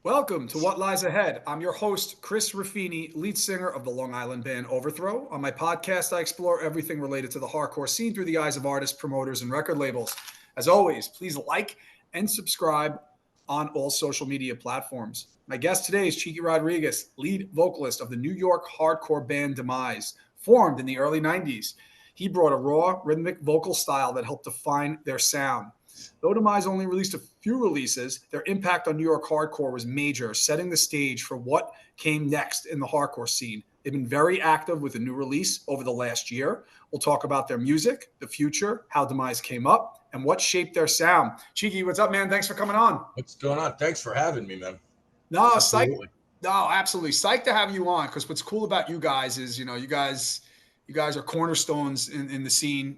Welcome to What Lies Ahead. I'm your host, Chris Raffini, lead singer of the Long Island band Overthrow. On my podcast, I explore everything related to the hardcore scene through the eyes of artists, promoters, and record labels. As always, please like and subscribe on all social media platforms. My guest today is Chiqui Rodriguez, lead vocalist of the New York hardcore band DMIZE, formed in the early 90s. He brought a raw, rhythmic vocal style that helped define their sound. Though Demise only released a few releases, their impact on New York hardcore was major, setting the stage for what came next in the hardcore scene. They've been very active with a new release over the last year. We'll talk about their music, the future, how Demise came up, and what shaped their sound. Chiqui, what's up, man? Thanks for coming on. What's going on? Thanks for having me, man. No, psych. Absolutely. No, absolutely. Psyched to have you on because what's cool about you guys is, you guys are cornerstones in the scene.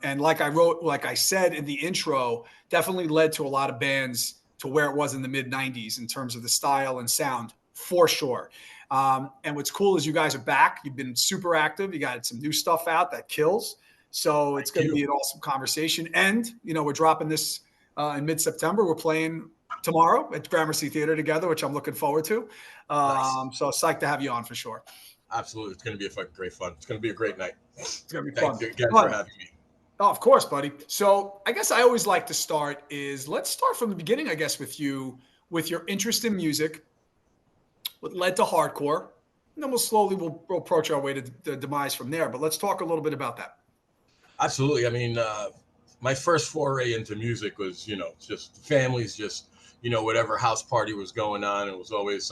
And like I said in the intro, definitely led to a lot of bands to where it was in the mid 90s in terms of the style and sound, for sure. And what's cool is you guys are back. You've been super active. You got some new stuff out that kills. So it's going to be an awesome conversation. And, we're dropping this in mid-September. We're playing tomorrow at Gramercy Theater together, which I'm looking forward to. Nice. So psyched to have you on for sure. Absolutely. It's going to be great fun. It's going to be a great night. It's going to be Thank fun. you again for having me. Oh, of course, buddy. So I guess I always like to start is let's start from the beginning, I guess, with you, with your interest in music, what led to hardcore. And then we'll approach our way to the demise from there. But let's talk a little bit about that. Absolutely. I mean, my first foray into music was, just families, just, whatever house party was going on. It was always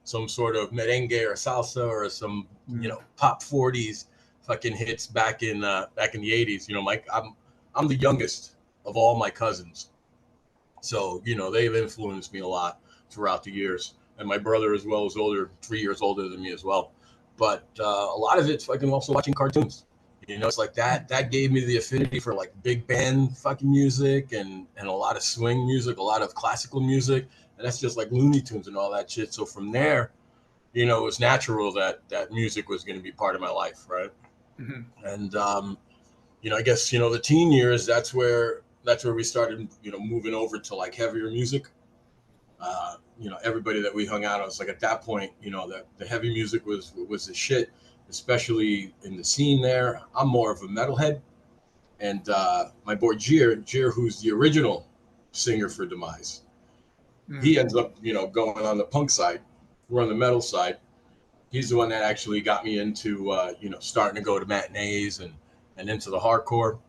some sort of merengue or salsa or some, pop 40s fucking hits back in the 80s. I'm the youngest of all my cousins. So, they've influenced me a lot throughout the years. And my brother as well is 3 years older than me as well. But a lot of it's fucking also watching cartoons. It's like that gave me the affinity for like big band fucking music and a lot of swing music, a lot of classical music. And that's just like Looney Tunes and all that shit. So from there, it was natural that music was going to be part of my life. Right. Mm-hmm. And, I guess, the teen years, that's where we started, moving over to like heavier music. Everybody that we hung out on was like at that point, that the heavy music was the shit, especially in the scene there. I'm more of a metalhead. And my boy Jir, who's the original singer for DMIZE, he ends up, going on the punk side. We're on the metal side. He's the one that actually got me into, starting to go to matinees and into the hardcore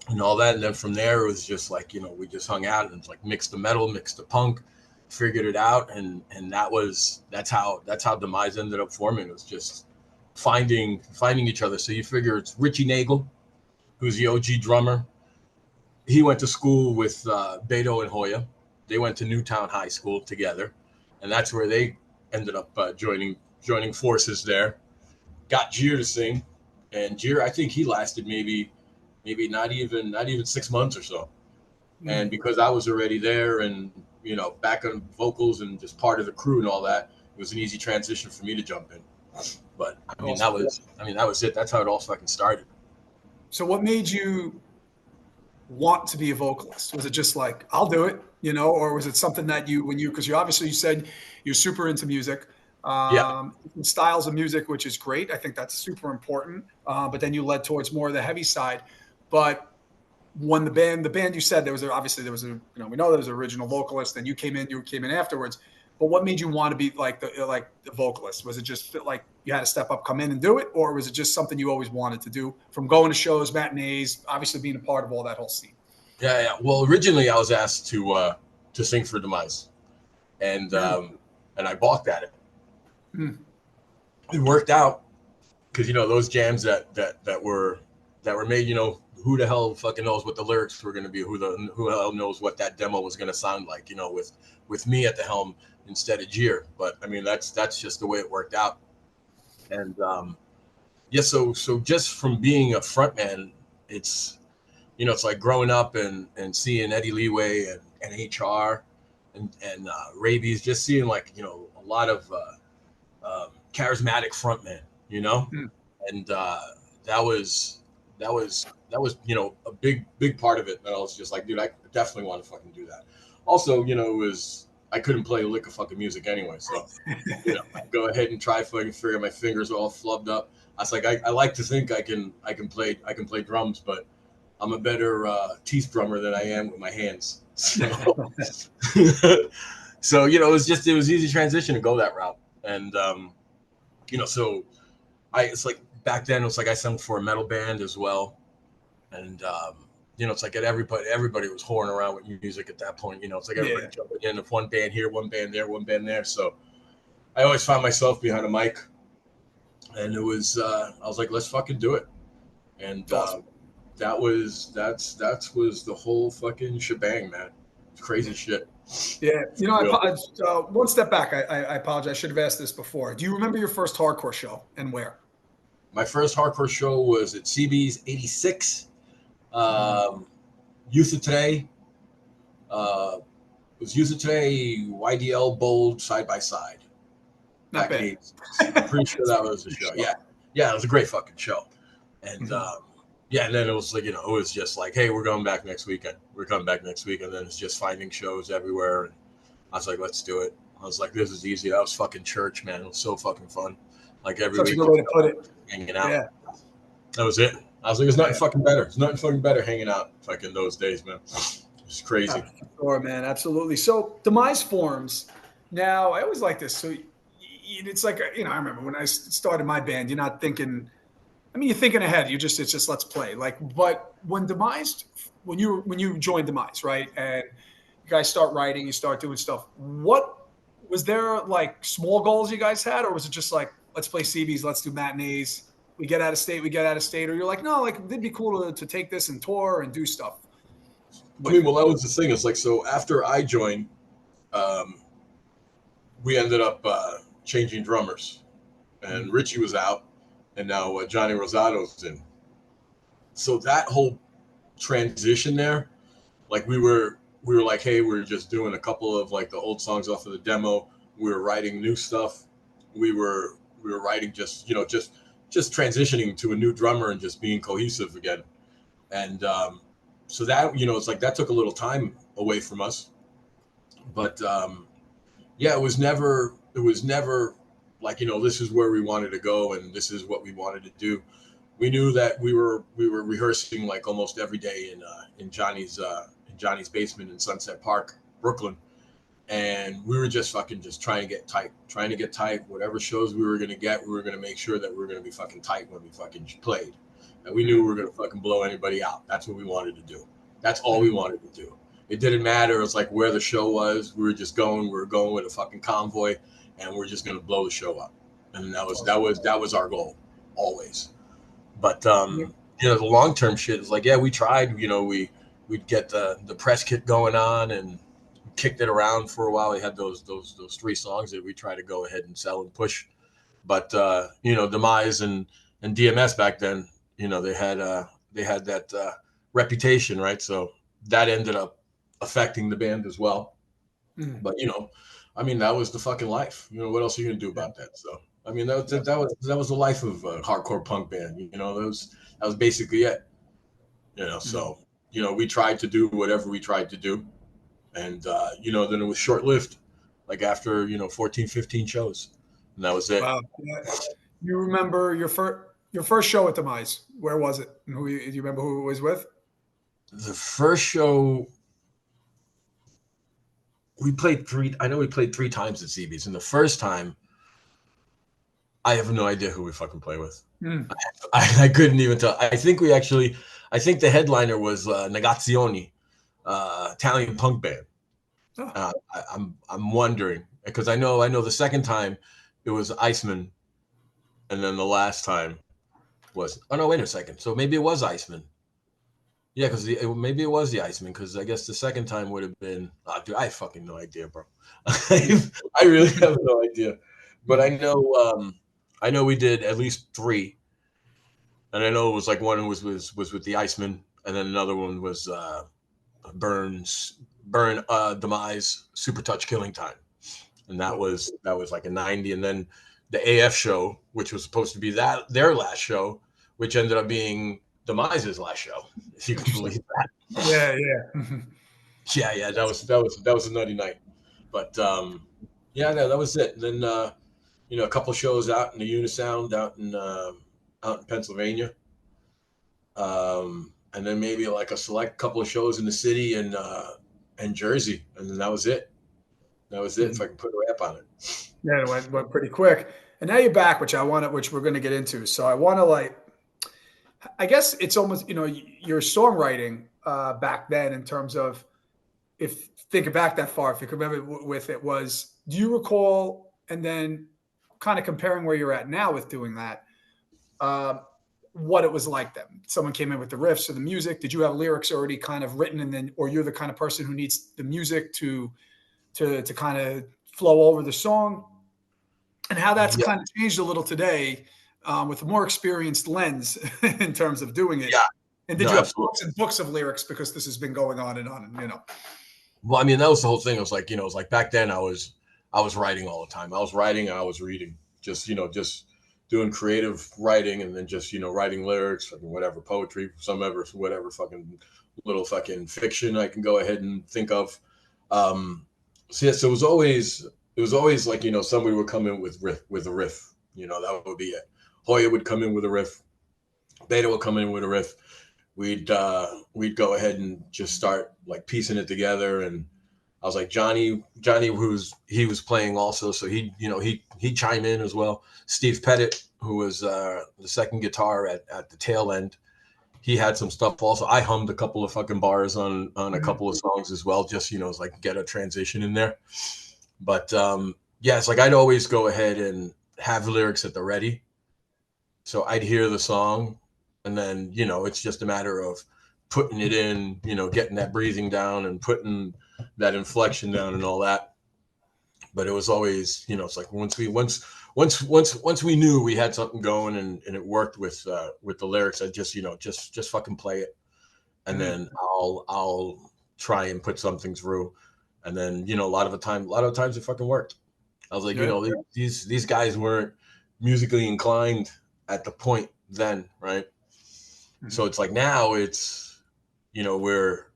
and all that. And then from there, it was just like, we just hung out and it's like mixed the metal, mixed the punk, figured it out. And that's how DMIZE ended up forming. It was just finding each other. So you figure it's Richie Nagel, who's the OG drummer. He went to school with Beto and Hoya. They went to Newtown High School together. And that's where they ended up joining forces there. Got Jir to sing. And Jir, I think he lasted maybe not even 6 months or so. And because I was already there and, back on vocals and just part of the crew and all that, it was an easy transition for me to jump in. But that was it. That's how it all fucking started. So what made you want to be a vocalist? Was it just like, I'll do it, or was it something that because you obviously said you're super into music, styles of music, which is great. I think that's super important. But then you led towards more of the heavy side. But when the band you said there was we know there was an original vocalist and you came in afterwards. But what made you want to be like the vocalist? Was it just like you had to step up, come in and do it? Or was it just something you always wanted to do from going to shows, matinees, obviously being a part of all that whole scene? Yeah. Well, originally I was asked to sing for DMIZE and I balked at it. It worked out because, those jams that were made, who the hell fucking knows what the lyrics were going to be? Who the hell knows what that demo was going to sound like, with me at the helm instead of Jir. But that's just the way it worked out. And so just from being a frontman, it's it's like growing up and seeing Eddie Leeway and HR and Rabies, just seeing like a lot of charismatic frontmen, and that was a big part of it. And I was just like, dude, I definitely want to fucking do that. Also, I couldn't play a lick of fucking music anyway. So, I go ahead and try fucking figure my fingers all flubbed up. I was like, I like to think I can play drums, but I'm a better teeth drummer than I am with my hands. So, so it was easy transition to go that route. And so it's like back then it was like I sang for a metal band as well. And it's like everybody was whoring around with music at that point. It's like everybody jumping in of one band here, one band there, one band there. So I always found myself behind a mic, and it was I was like, let's fucking do it. And that was the whole fucking shebang, man. Crazy shit. Yeah, one step back. I apologize. I should have asked this before. Do you remember your first hardcore show and where? My first hardcore show was at CB's '86. Youth of Today. It was Youth of Today, YDL, Bold, Side by Side. Not bad. I'm pretty sure that was the show. Yeah, it was a great fucking show. And and then it was like, it was just like, hey, we're going back next weekend. We're coming back next week. And then it's just finding shows everywhere. And I was like, let's do it. I was like, this is easy. That was fucking church, man. It was so fucking fun. Like every week. Such a good way to put it. Hanging out. Yeah. That was it. I was like, there's nothing fucking better. There's nothing fucking better hanging out like in those days, man. It's crazy. Sure, man. Absolutely. So DMIZE forms. Now, I always like this. So it's like, I remember when I started my band, you're not thinking, you're thinking ahead. It's just let's play. But when DMIZE, when you joined DMIZE, right? And you guys start writing, you start doing stuff. What was there like small goals you guys had, or was it just like, let's play CBs, let's do matinees? We get out of state, or you're like, no, like it'd be cool to take this and tour and do stuff. That was the thing. It's like, so after I joined, we ended up changing drummers, and Richie was out, and now Johnny Rosato's in. So that whole transition there, like we were like, hey, we're just doing a couple of like the old songs off of the demo. We were writing new stuff. We were writing just transitioning to a new drummer and just being cohesive again. And so that, it's like that took a little time away from us. But it was never like, this is where we wanted to go and this is what we wanted to do. We knew that we were rehearsing like almost every day in Johnny's basement in Sunset Park, Brooklyn. And we were just trying to get tight. Whatever shows we were going to get, we were going to make sure that we were going to be fucking tight when we fucking played. And we knew we were going to fucking blow anybody out. That's what we wanted to do. That's all we wanted to do. It didn't matter. It was like where the show was. We were going with a fucking convoy, and we're just going to blow the show up. And that was our goal always. But, the long-term shit is like, yeah, we tried, we'd get the press kit going on and kicked it around for a while. We had those 3 songs that we try to go ahead and sell and push. But DMIZE and DMS back then, they had that reputation, right? So that ended up affecting the band as well. But that was the fucking life. What else are you gonna do about that? So that was the life of a hardcore punk band. That was basically it. So we tried to do whatever we tried to do. And, then it was short-lived, like after, 14, 15 shows. And that was it. Wow. Yeah. You remember your first show at DMIZE? Where was it? And do you remember who it was with? The first show, we played 3 times at CB's. And the first time, I have no idea who we fucking play with. I couldn't even tell. I think the headliner was Negazioni. Italian punk band. I'm wondering because I know the second time it was Iceman, and then the last time was wait a second. So maybe it was Iceman. Yeah, because maybe it was the Iceman because I guess the second time would have been. Dude, I have fucking no idea, bro. I really have no idea, but I know we did at least 3, and I know it was like one was with the Iceman, and then another one was. Burn DMIZE Super Touch Killing Time, and that was like a 90, and then the AF show, which was supposed to be their last show, which ended up being DMIZE's last show, if you can believe that. Yeah. Yeah, that was a nutty night. But yeah, no, that was it. Then a couple shows out in the Unisound out in Pennsylvania, and then maybe like a select couple of shows in the city and Jersey, and then that was it. That was it. If I can put a wrap on it. Yeah, it went pretty quick. And now you're back, which we're going to get into. So I want to I guess it's almost, your songwriting back then in terms of, if thinking back that far, if you can remember with it was, do you recall, and then kind of comparing where you're at now with doing that, uh, what it was like then? Someone came in with the riffs or the music. Did you have lyrics already kind of written, and then, or you're the kind of person who needs the music to kind of flow over the song, and how that's Yeah, kind of changed a little today with a more experienced lens in terms of doing it. yeah, And did no, you have absolutely. books and books of lyrics, because this has been going on and on, Well, I mean, that was the whole thing. It was like, it was like back then I was writing all the time. I was writing and I was reading, just doing creative writing, and then just, writing lyrics, fucking whatever, poetry, whatever fucking little fucking fiction I can go ahead and think of. So yeah, so it was always like, somebody would come in with a riff, that would be it. Hoya would come in with a riff. Beta would come in with a riff. We'd go ahead and just start like piecing it together. And I was like, Johnny he was playing also, so he'd chime in as well. Steve Pettit, who was the second guitar at the tail end, he had some stuff also. I hummed a couple of fucking bars on a couple of songs as well, just it's like get a transition in there. But yeah, it's like I'd always go ahead and have lyrics at the ready, so I'd hear the song, and then it's just a matter of putting it in, getting that breathing down and putting that inflection down and all that. But it was always, it's like once we knew we had something going, and it worked with the lyrics, I just fucking play it, and then I'll try and put something through, and then a lot of the times it fucking worked. I was like, Yeah. these guys weren't musically inclined at the point then, right? So it's like now it's, we're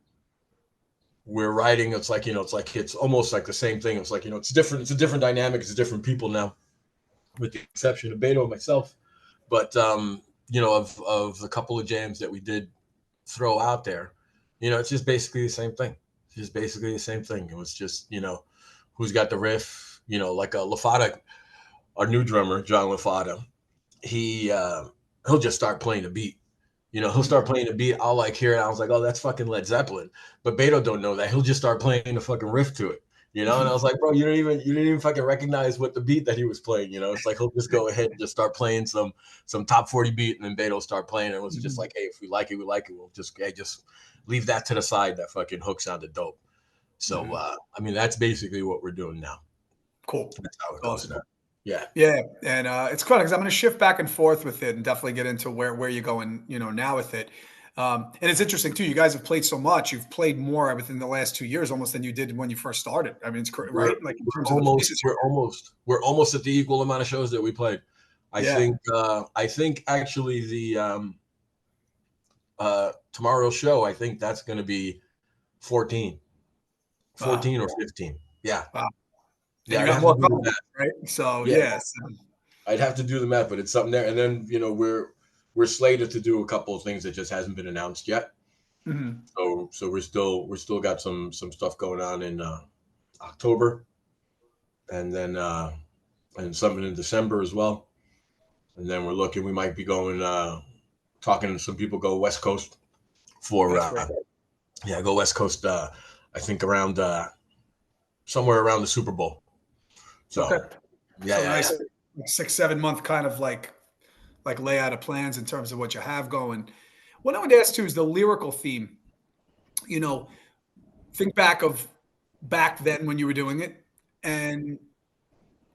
writing. It's like, it's almost like the same thing. It's like, it's different. It's a different dynamic. It's different people now, with the exception of Beto and myself. But, of the couple of jams that we did throw out there, it's just basically the same thing. It's just basically the same thing. It was just, who's got the riff, like a LaFada, our new drummer, John LaFada, he'll just start playing a beat. He'll start playing a beat. I'll like hear it. I was like, oh, that's fucking Led Zeppelin. But Beto don't know that. He'll just start playing the fucking riff to it. And I was like, bro, you didn't even fucking recognize what the beat that he was playing. It's like he'll just go ahead and just start playing some top 40 beat, and then Beto start playing. And it was just like, hey, if we like it, we like it. We'll just leave that to the side. That fucking hook sounded dope. So I mean, that's basically what we're doing now. Cool. That's how it goes now. Yeah. Yeah, and it's cool because I'm going to shift back and forth with it and definitely get into where you're going, now with it. And it's interesting too. You guys have played so much. You've played more within the last 2 years, almost than you did when you first started. I mean, it's right. Like in terms of the places we're almost at the equal amount of shows that we played. I think actually the tomorrow's show, I think that's going to be 14 or 15. Yeah. Wow. Yeah, you I'd got have more to do the coming, math. right? So Yeah, yes. I'd have to do the math, but it's something there. And then we're slated to do a couple of things that just hasn't been announced yet. Mhm. So we're still got some stuff going on in October, and then and something in December as well. And then we might be going talking to some people, go West Coast for That's great. go West Coast. I think around somewhere around the Super Bowl. So Okay. So yeah. nice 6-7 month kind of like layout of plans in terms of what you have going. What I would ask too is the lyrical theme. You know, think back then when you were doing it, and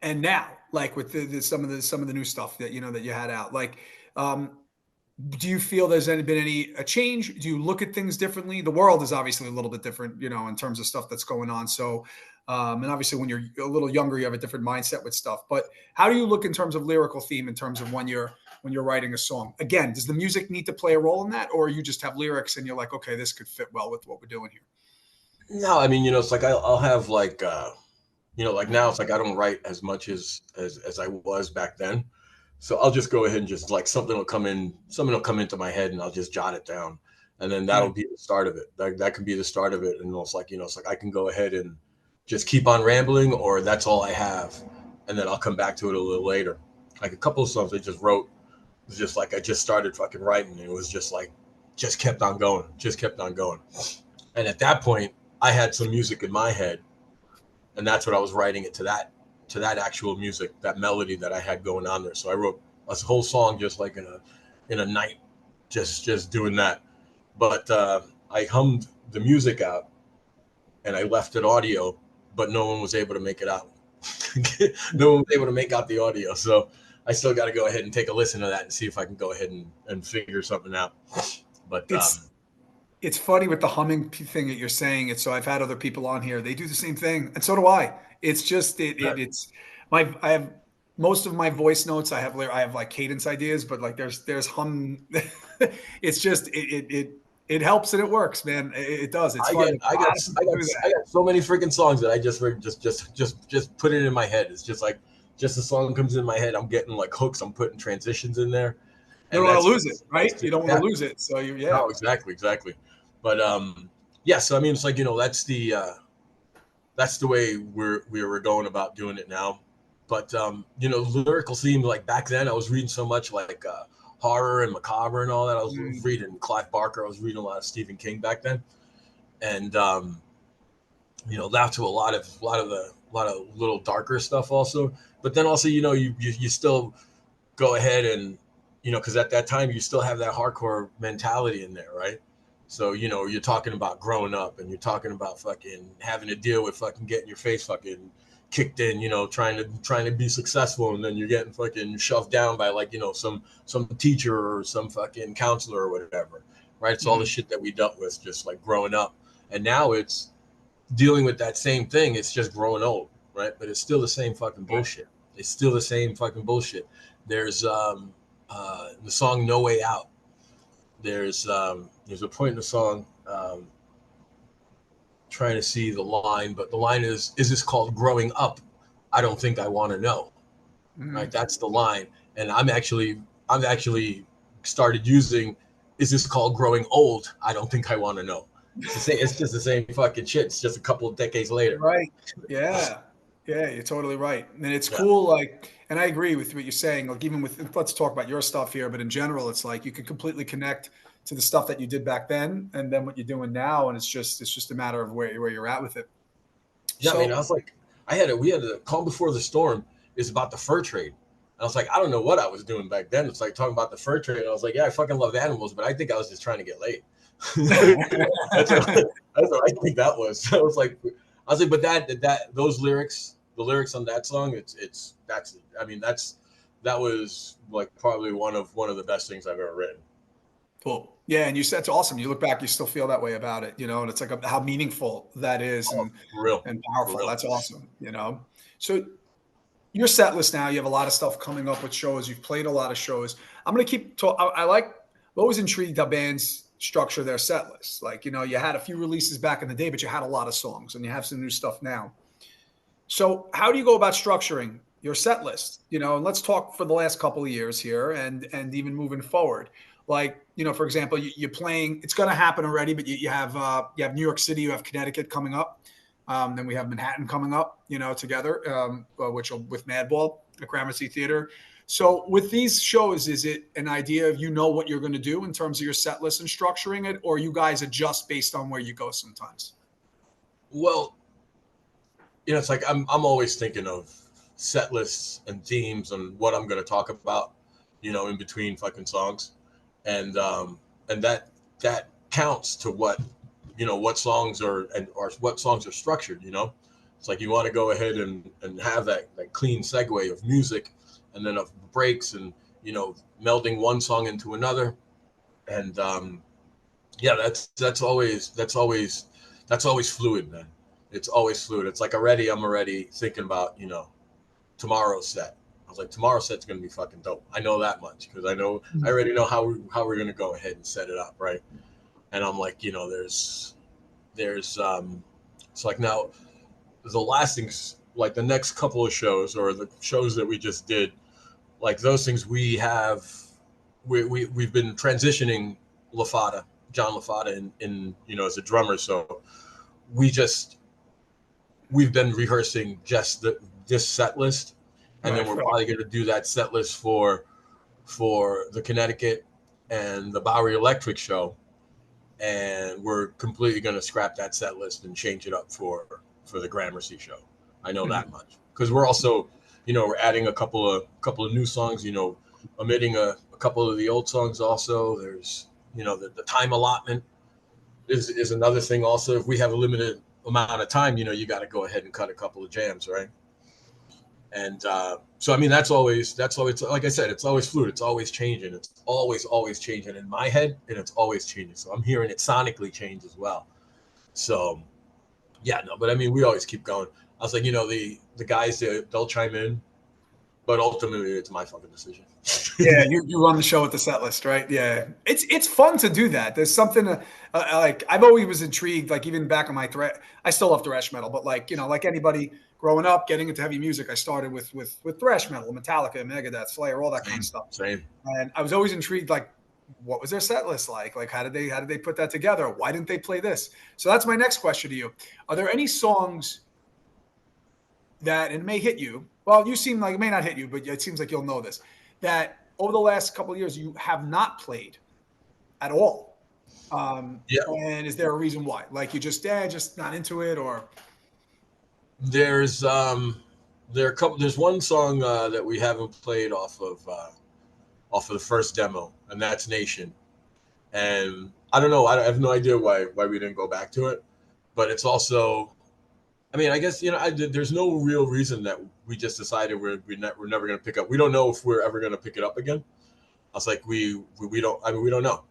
now, like with some of the new stuff that that you had out. Like, um, do you feel there's been a change? Do you look at things differently? The world is obviously a little bit different, in terms of stuff that's going on. So, and obviously when you're a little younger, you have a different mindset with stuff. But how do you look in terms of lyrical theme, in terms of when you're writing a song? Again, does the music need to play a role in that, or you just have lyrics and you're like, okay, this could fit well with what we're doing here? No, I mean, it's like I'll have like you know, like now it's like I don't write as much as I was back then. So I'll just go ahead and just like something will come into my head and I'll just jot it down. And then that'll Mm. be the start of it. That can be the start of it. And it's like, you know, it's like I can go ahead and just keep on rambling, or that's all I have. And then I'll come back to it a little later. Like a couple of songs I just wrote, it was just like I just started fucking writing. And it was just like, just kept on going, just kept on going. And at that point, I had some music in my head, and that's what I was writing it to that actual music, that melody that I had going on there. So I wrote a whole song just like in a night, just doing that. But I hummed the music out and I left it audio, but no one was able to make it out. No one was able to make out the audio. So I still got to go ahead and take a listen to that and see if I can go ahead and figure something out. But It's funny with the humming thing that you're saying it. So I've had other people on here. They do the same thing, and so do I. It's just it's my I have most of my voice notes. I have like cadence ideas, but like there's hum. It's just it helps and it works, man. It does. It's I fun. get A lot of people do I that. got so many freaking songs that I just put it in my head. It's just like just the song comes in my head. I'm getting like hooks. I'm putting transitions in there, You and don't want to that's lose it, right? nice. You don't want Yeah, to lose it. So yeah. no, exactly. But yeah. So I mean, it's like, you know, that's the way we were going about doing it now. But you know, lyrical theme, like back then, I was reading so much like horror and macabre and all that. I was Mm. reading Clive Barker. I was reading a lot of Stephen King back then, and you know, that to a lot of little darker stuff also. But then also, you know, you still go ahead and, you know, because at that time you still have that hardcore mentality in there, right? So, you know, you're talking about growing up and you're talking about fucking having to deal with fucking getting your face fucking kicked in, you know, trying to be successful, and then you're getting fucking shoved down by like, you know, some teacher or some fucking counselor or whatever, right? It's all the Mm. shit that we dealt with just like growing up. And now it's dealing with that same thing. It's just growing old, right? But it's still the same fucking bullshit. It's still the same fucking bullshit. There's the song "No Way Out." There's a point in the song, trying to see the line, but the line is this called "Growing Up"? I don't think I want to know. Right, Mm. that's the line, and I've actually started using, "Is this called growing old? I don't think I want to know." It's the same. It's just the same fucking shit. It's just a couple of decades later. Right. Yeah. Yeah, you're totally right. And it's Yeah. cool, like, and I agree with what you're saying. Like, even with, let's talk about your stuff here, but in general, it's like you can completely connect to the stuff that you did back then and then what you're doing now. And it's just a matter of where you're at with it. Yeah, I mean, I So was like, we had a Calm Before the Storm is about the fur trade. I was like, I don't know what I was doing back then. It's like talking about the fur trade. I was like, yeah, I fucking love animals, but I think I was just trying to get laid. that's what that's what I think that was. I was like, but that those lyrics, the lyrics on that song, it's that's I mean that was like probably one of the best things I've ever written. cool. Yeah, and you said it's awesome. You look back, you still feel that way about it, and it's like how meaningful that is Oh, for real, and for powerful. real. That's awesome. So your set list now, you have a lot of stuff coming up with shows. You've played a lot of shows. I'm going to keep talk. I like, I'm always intrigued how bands structure their set lists. Like, you had a few releases back in the day, but you had a lot of songs and you have some new stuff now. So how do you go about structuring your set list? And let's talk for the last couple of years here and even moving forward. Like, for example, you're playing, it's going to happen already, but you have New York City, you have Connecticut coming up. Then we have Manhattan coming up, together, which will with Madball at Gramercy Theater. So with these shows, is it an idea of what you're going to do in terms of your set list and structuring it, or you guys adjust based on where you go sometimes? Well, you know, it's like I'm always thinking of set lists and themes and what I'm going to talk about, you know, in between fucking songs, and that counts to what, you know, what songs are and or what songs are structured. You know, it's like you want to go ahead and have that clean segue of music, and then of breaks, and you know, melding one song into another, and yeah, that's always fluid, man. It's always fluid. It's like I'm already thinking about, you know, tomorrow's set. I was like, tomorrow's set's gonna be fucking dope. I know that much because I already know how we're gonna go ahead and set it up, right? And I'm like, you know, there's it's like now the last thing like the next couple of shows or the shows that we just did, like those things we've been transitioning LaFada, John LaFada in as a drummer. So we just we've been rehearsing just this set list, and then we're probably going to do that set list for the Connecticut and the Bowery Electric show, and we're completely going to scrap that set list and change it up for the Gramercy show. I know that much because we're also, we're adding a couple of new songs, omitting a couple of the old songs. Also, there's the time allotment is another thing. Also, if we have a limited amount of time, you got to go ahead and cut a couple of jams, right? And so I mean that's always like I said, it's always fluid, it's always changing, it's always changing in my head, and it's always changing. So I'm hearing it sonically change as well. So yeah, no, but I mean we always keep going. I was like, the guys they'll chime in, but ultimately it's my fucking decision. Yeah, you run the show with the set list, right? Yeah, it's fun to do that. There's something like I've always was intrigued. Like even back on my I still love thrash metal, but like like anybody growing up, getting into heavy music, I started with thrash metal, Metallica, Megadeth, Slayer, all that kind of stuff. Same. And I was always intrigued, like what was their set list like? Like how did they put that together? Why didn't they play this? So that's my next question to you. Are there any songs that, and it may hit you? Well, you seem like it may not hit you, but it seems like you'll know this. That over the last couple of years you have not played at all. Yeah. And is there a reason why? Like you just not into it, or there's there's one song that we haven't played off of the first demo, and that's Nation. And I don't know, I have no idea why we didn't go back to it, but it's also, I mean, I guess there's no real reason that we just decided we're never going to pick up. We don't know if we're ever going to pick it up again. I was like, we don't. I mean, we don't know.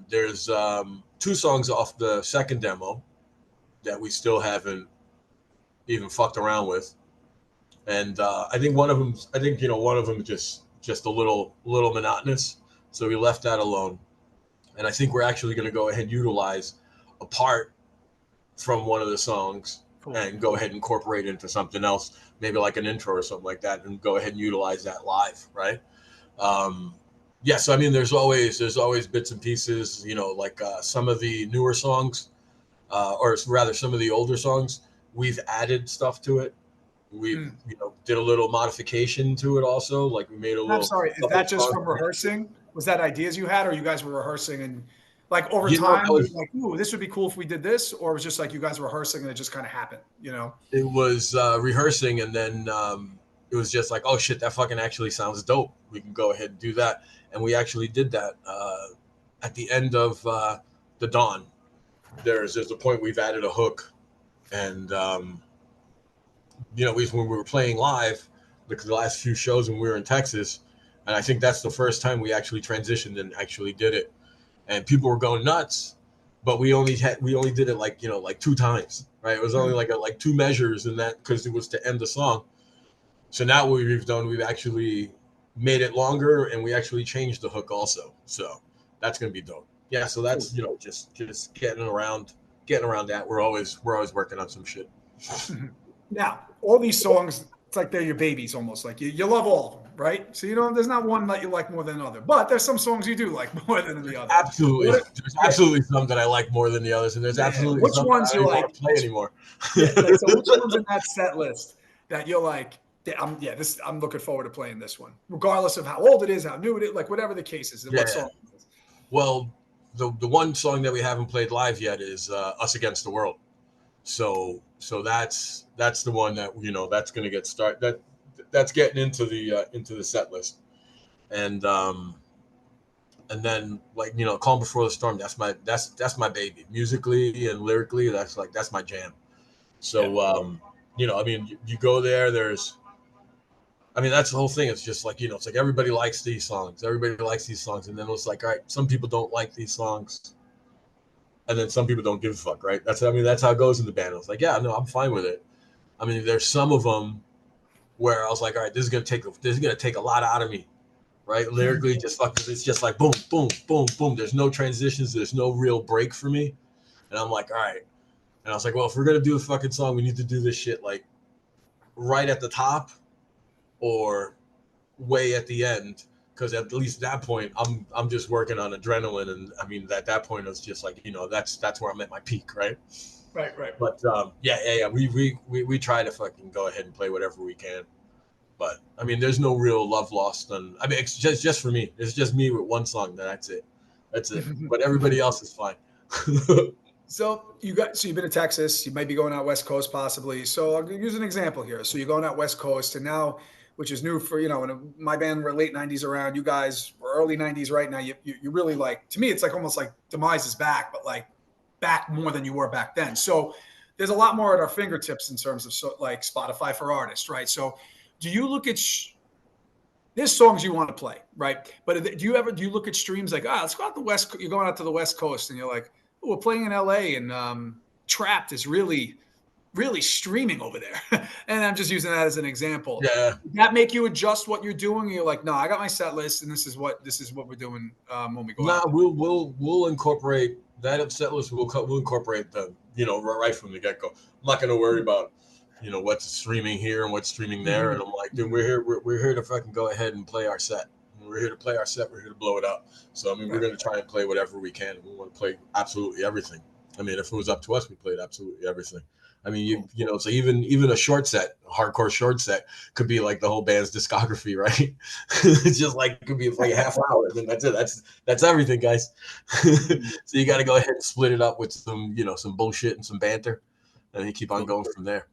There's 2 songs off the second demo that we still haven't even fucked around with, and I think one of them just a little monotonous, so we left that alone. And I think we're actually going to go ahead and utilize a part from one of the songs and go ahead and incorporate it into something else, maybe like an intro or something like that, and go ahead and utilize that live, right? Yeah, so I mean, there's always bits and pieces, like some of the newer songs, or rather some of the older songs, we've added stuff to it. We've did a little modification to it also, like we made a little. I'm sorry, is that just from rehearsing? Was that ideas you had, or you guys were rehearsing and like over time, like, ooh, this would be cool if we did this, or it was just like you guys were rehearsing and it just kind of happened, It was rehearsing, and then it was just like, oh shit, that fucking actually sounds dope. We can go ahead and do that, and we actually did that at the end of the Dawn. There's a point we've added a hook, and when we were playing live, the last few shows when we were in Texas, and I think that's the first time we actually transitioned and actually did it, and people were going nuts, but we only did it like 2 times, right? It was only like 2 measures in that, because it was to end the song. So now what we've done, we've actually made it longer, and we actually changed the hook also. So that's gonna be dope. Yeah. So that's just getting around that. We're always working on some shit. Now, all these songs, it's like they're your babies almost. Like you love all of them, right? So there's not one that you like more than another, but there's some songs you do like more than the other. Absolutely, there's absolutely some that I like more than the others, and there's absolutely which some ones that I you don't like want to play anymore. So which ones in that set list that you're like, I'm looking forward to playing this one, regardless of how old it is, how new it is, like whatever the case is. What song is this? Well, the one song that we haven't played live yet is "Us Against the World." So that's the one that that's going to get started. That's getting into the set list, and then like "Calm Before the Storm." That's my baby, musically and lyrically. That's my jam. So I mean, you go there. I mean, that's the whole thing. It's just like it's like everybody likes these songs. Everybody likes these songs, and then it's like, all right, some people don't like these songs. And then some people don't give a fuck, right? That's how it goes in the band. I was like, yeah, no, I'm fine with it. I mean, there's some of them where I was like, all right, this is gonna take a lot out of me, right? Lyrically, it's just like boom, boom, boom, boom. There's no transitions. There's no real break for me. And I'm like, all right. And I was like, well, if we're gonna do a fucking song, we need to do this shit like right at the top or way at the end, because at least at that point I'm just working on adrenaline, and I mean at that point it's just like, that's where I'm at my peak, right? Right, right. But yeah, we try to fucking go ahead and play whatever we can. But I mean, there's no real love lost on. I mean, it's just for me. It's just me with one song. That's it. That's it. But everybody else is fine. So you've been to Texas, you might be going out West Coast possibly. So I'll use an example here. So you're going out West Coast, and now, which is new for, when my band were late 90s around, you guys were early 90s right now. You really, like, to me, it's like almost like DMIZE is back, but like back more than you were back then. So there's a lot more at our fingertips in terms of like Spotify for artists, right? So do you look at there's songs you want to play, right? But do you look at streams like, let's go out the West, you're going out to the West Coast and you're like, oh, we're playing in LA, and Trapped is really, really streaming over there. And I'm just using that as an example. Yeah. Does that make you adjust what you're doing? You're like, no, I got my set list, and this is what we're doing when we go out. We'll incorporate that set list. We'll incorporate them, right from the get go. I'm not going to worry about what's streaming here and what's streaming there. And I'm like, dude, we're here to fucking go ahead and play our set. We're here to play our set. We're here to blow it up. So I mean, we're going to try and play whatever we can. We want to play absolutely everything. I mean, if it was up to us, we played absolutely everything. I mean, so even a short set, a hardcore short set, could be like the whole band's discography, right? It's just like, it could be like a half hour, and that's it. That's everything, guys. So you got to go ahead and split it up with some bullshit and some banter, and you keep on going from there.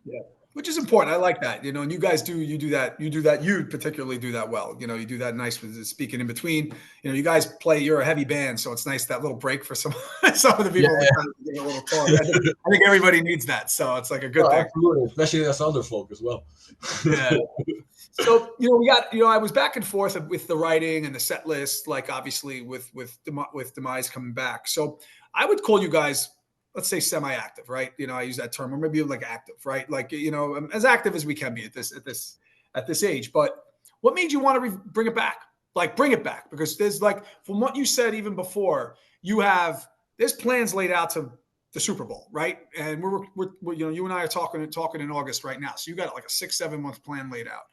Yeah, which is important. I like that. And you guys you do that. You particularly do that well. You do that nice with speaking in between. You guys play. You're a heavy band, so it's nice that little break for some of the people. Yeah. To get a little talk. I think everybody needs that. So it's like a good thing. Absolutely, especially us other folk as well. Yeah. So we got I was back and forth with the writing and the set list, like obviously with DMIZE coming back. So I would call you guys, let's say, semi-active, right? I use that term, or maybe like active, right? Like, as active as we can be at this age. But what made you want to bring it back? Like, bring it back, because there's, like, from what you said even before, there's plans laid out to the Super Bowl, right? And we're you and I are talking in August right now. So you got like a 6-7 month plan laid out.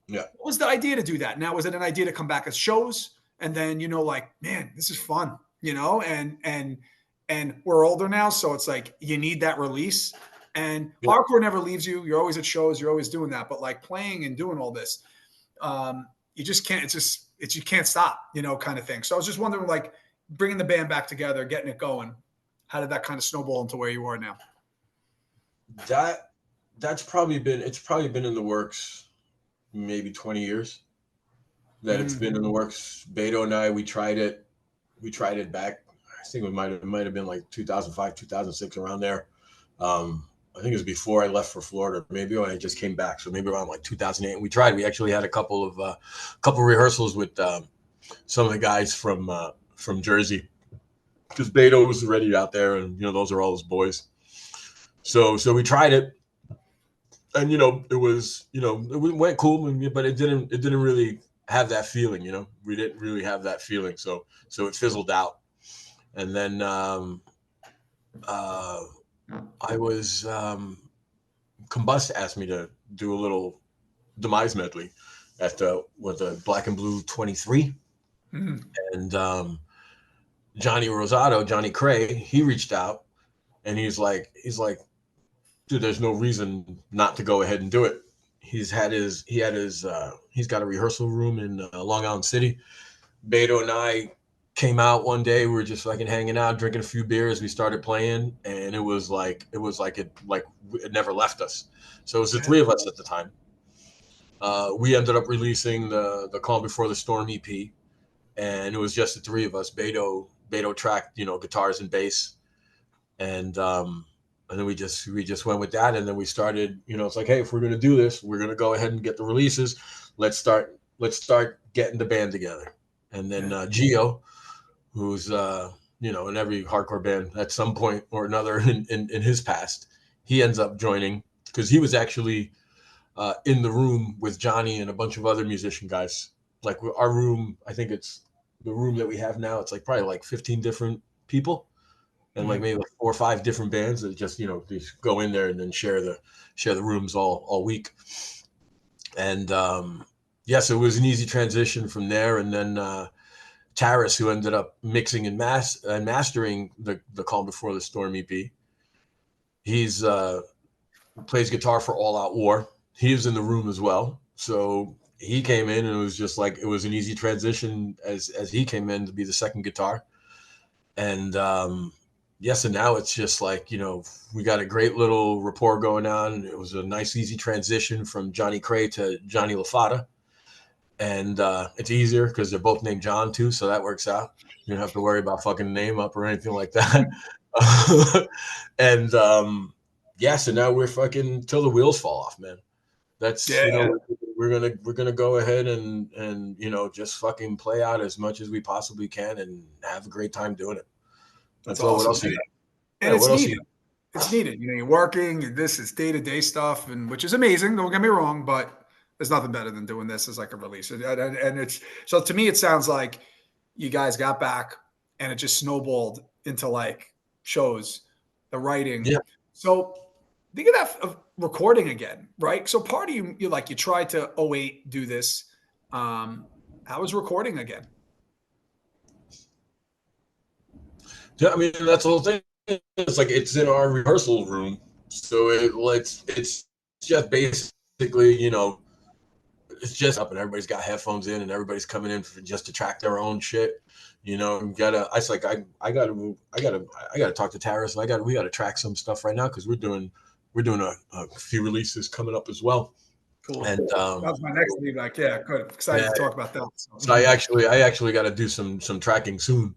Yeah. What was the idea to do that? Now, was it an idea to come back as shows and then, like, man, this is fun, and we're older now, so it's like you need that release. And hardcore never leaves you. You're always at shows. You're always doing that. But like playing and doing all this, you just can't. You can't stop, kind of thing. So I was just wondering, like, bringing the band back together, getting it going. How did that kind of snowball into where you are now? It's probably been in the works maybe 20 years. That it's been in the works. Beto and I, we tried it back. I think it might have been like 2005, 2006, around there. I think it was before I left for Florida, maybe when I just came back. So maybe around like 2008. And we tried. We actually had a couple rehearsals with some of the guys from Jersey, because Beto was already out there, and those are all his boys. So we tried it, and it was it went cool, but it didn't really have that feeling. We didn't really have that feeling. So it fizzled out. And then I was Combust asked me to do a little DMIZE medley at the Black and Blue 23, and Johnny Rosado, Johnny Cray, he reached out, and he's like, dude, there's no reason not to go ahead and do it. He's got a rehearsal room in Long Island City. Beto and I came out one day. We were just fucking hanging out, drinking a few beers. We started playing, and it was like it never left us. So it was the three of us at the time. We ended up releasing the Calm Before the Storm EP, and it was just the three of us. Beto tracked, guitars and bass, and then we just went with that. And then we started, it's like, hey, if we're gonna do this, we're gonna go ahead and get the releases. Let's start getting the band together. And then Gio, who's in every hardcore band at some point or another in his past, he ends up joining, because he was actually in the room with Johnny and a bunch of other musician guys. Like our room, I think it's the room that we have now. It's like probably like 15 different people and like maybe like 4 or 5 different bands that just they go in there and then share the rooms all week. And so it was an easy transition from there. And then Taris, who ended up mixing and mastering the Calm Before the Storm EP, he's plays guitar for All Out War. He was in the room as well, so he came in, and it was just like it was an easy transition as he came in to be the second guitar. And so now it's just like we got a great little rapport going on. It was a nice easy transition from Johnny Cray to Johnny LaFata, and it's easier because they're both named John too, so that works out. You don't have to worry about fucking name up or anything like that. And so now we're fucking till the wheels fall off, man. That's we're gonna go ahead and just fucking play out as much as we possibly can and have a great time doing it. That's all. Awesome. What else you got? And it's needed. It's needed. You're working. This is day-to-day stuff, and which is amazing. Don't get me wrong, but there's nothing better than doing this as like a release. And it's so to me, it sounds like you guys got back, and it just snowballed into like shows, the writing. Yeah. So think of that of recording again, right? So part of you tried to 2008 do this. How was recording again? Yeah, I mean that's the whole thing. It's like it's in our rehearsal room, so it's just basically it's just up and everybody's got headphones in and everybody's coming in just to track their own shit. I gotta talk to Taris. We gotta track some stuff right now because we're doing a few releases coming up as well. Cool. And that was my next lead. Like, yeah, good. Excited to talk about that. So I actually got to do some tracking soon.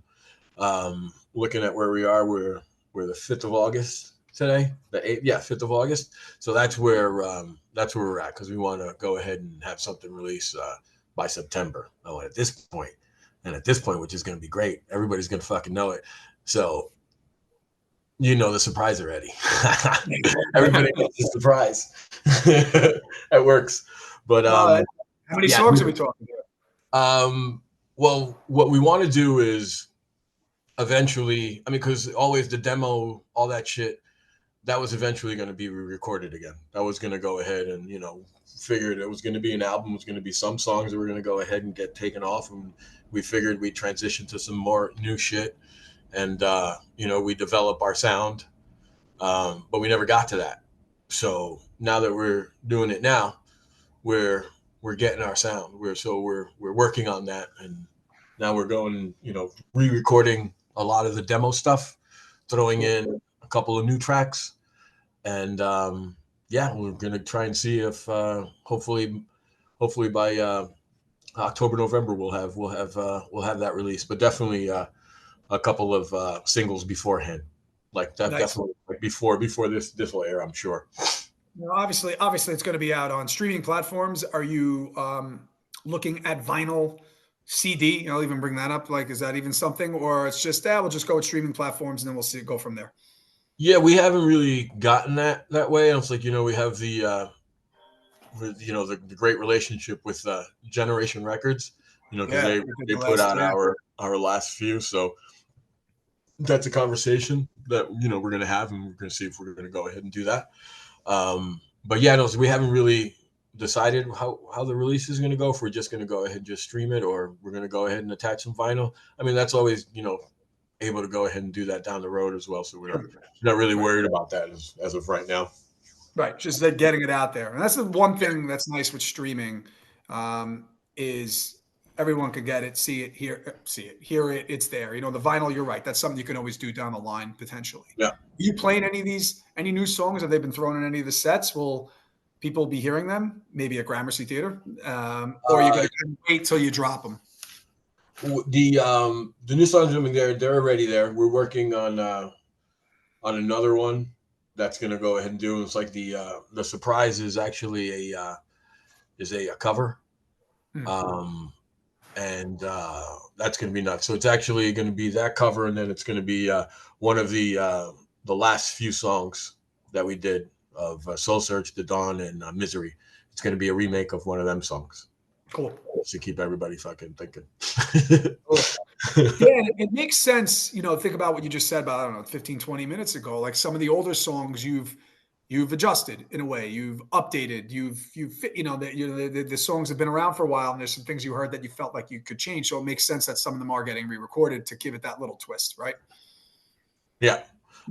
Looking at where we are, we're the 5th of August today. The 8th, 5th of August. So that's where we're at because we want to go ahead and have something released by September. At this point, which is going to be great, everybody's going to fucking know it. So the surprise already. Everybody gets the surprise. That works. But how many songs are we talking about? Well, what we want to do is eventually, because always the demo, all that shit, that was eventually going to be re-recorded again. That was going to go ahead and figured it was going to be an album. It was going to be some songs that were going to go ahead and get taken off, and we figured we'd transition to some more new shit. And we develop our sound, but we never got to that. So now that we're doing it now, we're getting our sound. We're working on that, and now we're going, re-recording a lot of the demo stuff, throwing in a couple of new tracks, and we're gonna try and see if hopefully by October, November we'll have that release. But definitely a couple of singles beforehand, like that. Nice. Definitely like before this will air, I'm sure. Obviously it's going to be out on streaming platforms. Are you looking at vinyl, CD? I'll even bring that up. Like, is that even something, or it's just we'll just go with streaming platforms and then we'll see it go from there? Yeah, we haven't really gotten that way. It's like we have the the great relationship with Generation Records. Because they put out our last few, so that's a conversation that we're going to have, and we're going to see if we're going to go ahead and do that. But so we haven't really decided how the release is going to go. If we're just going to go ahead and just stream it, or we're going to go ahead and attach some vinyl. That's always able to go ahead and do that down the road as well. So we're not really worried about that as of right now. Right, just that getting it out there, and that's the one thing that's nice with streaming, is everyone could get it, see it, hear it. It's there. The vinyl. You're right. That's something you can always do down the line potentially. Yeah. Are you playing any new songs? Have they been thrown in any of the sets? Will people be hearing them? Maybe at Gramercy Theater, or are you going to wait till you drop them? The new songs, they're already there. We're working on another one that's going to go ahead and do. It's like the surprise is actually a cover. And that's going to be nuts. So it's actually going to be that cover, and then it's going to be one of the last few songs that we did of Soul Search, The Dawn, and Misery. It's going to be a remake of one of them songs. Cool. To keep everybody fucking thinking. Yeah, it makes sense, think about what you just said about, I don't know, 15, 20 minutes ago. Like some of the older songs you've adjusted in a way, you've updated, you've fit, that the songs have been around for a while and there's some things you heard that you felt like you could change. So it makes sense that some of them are getting re-recorded to give it that little twist, right? Yeah.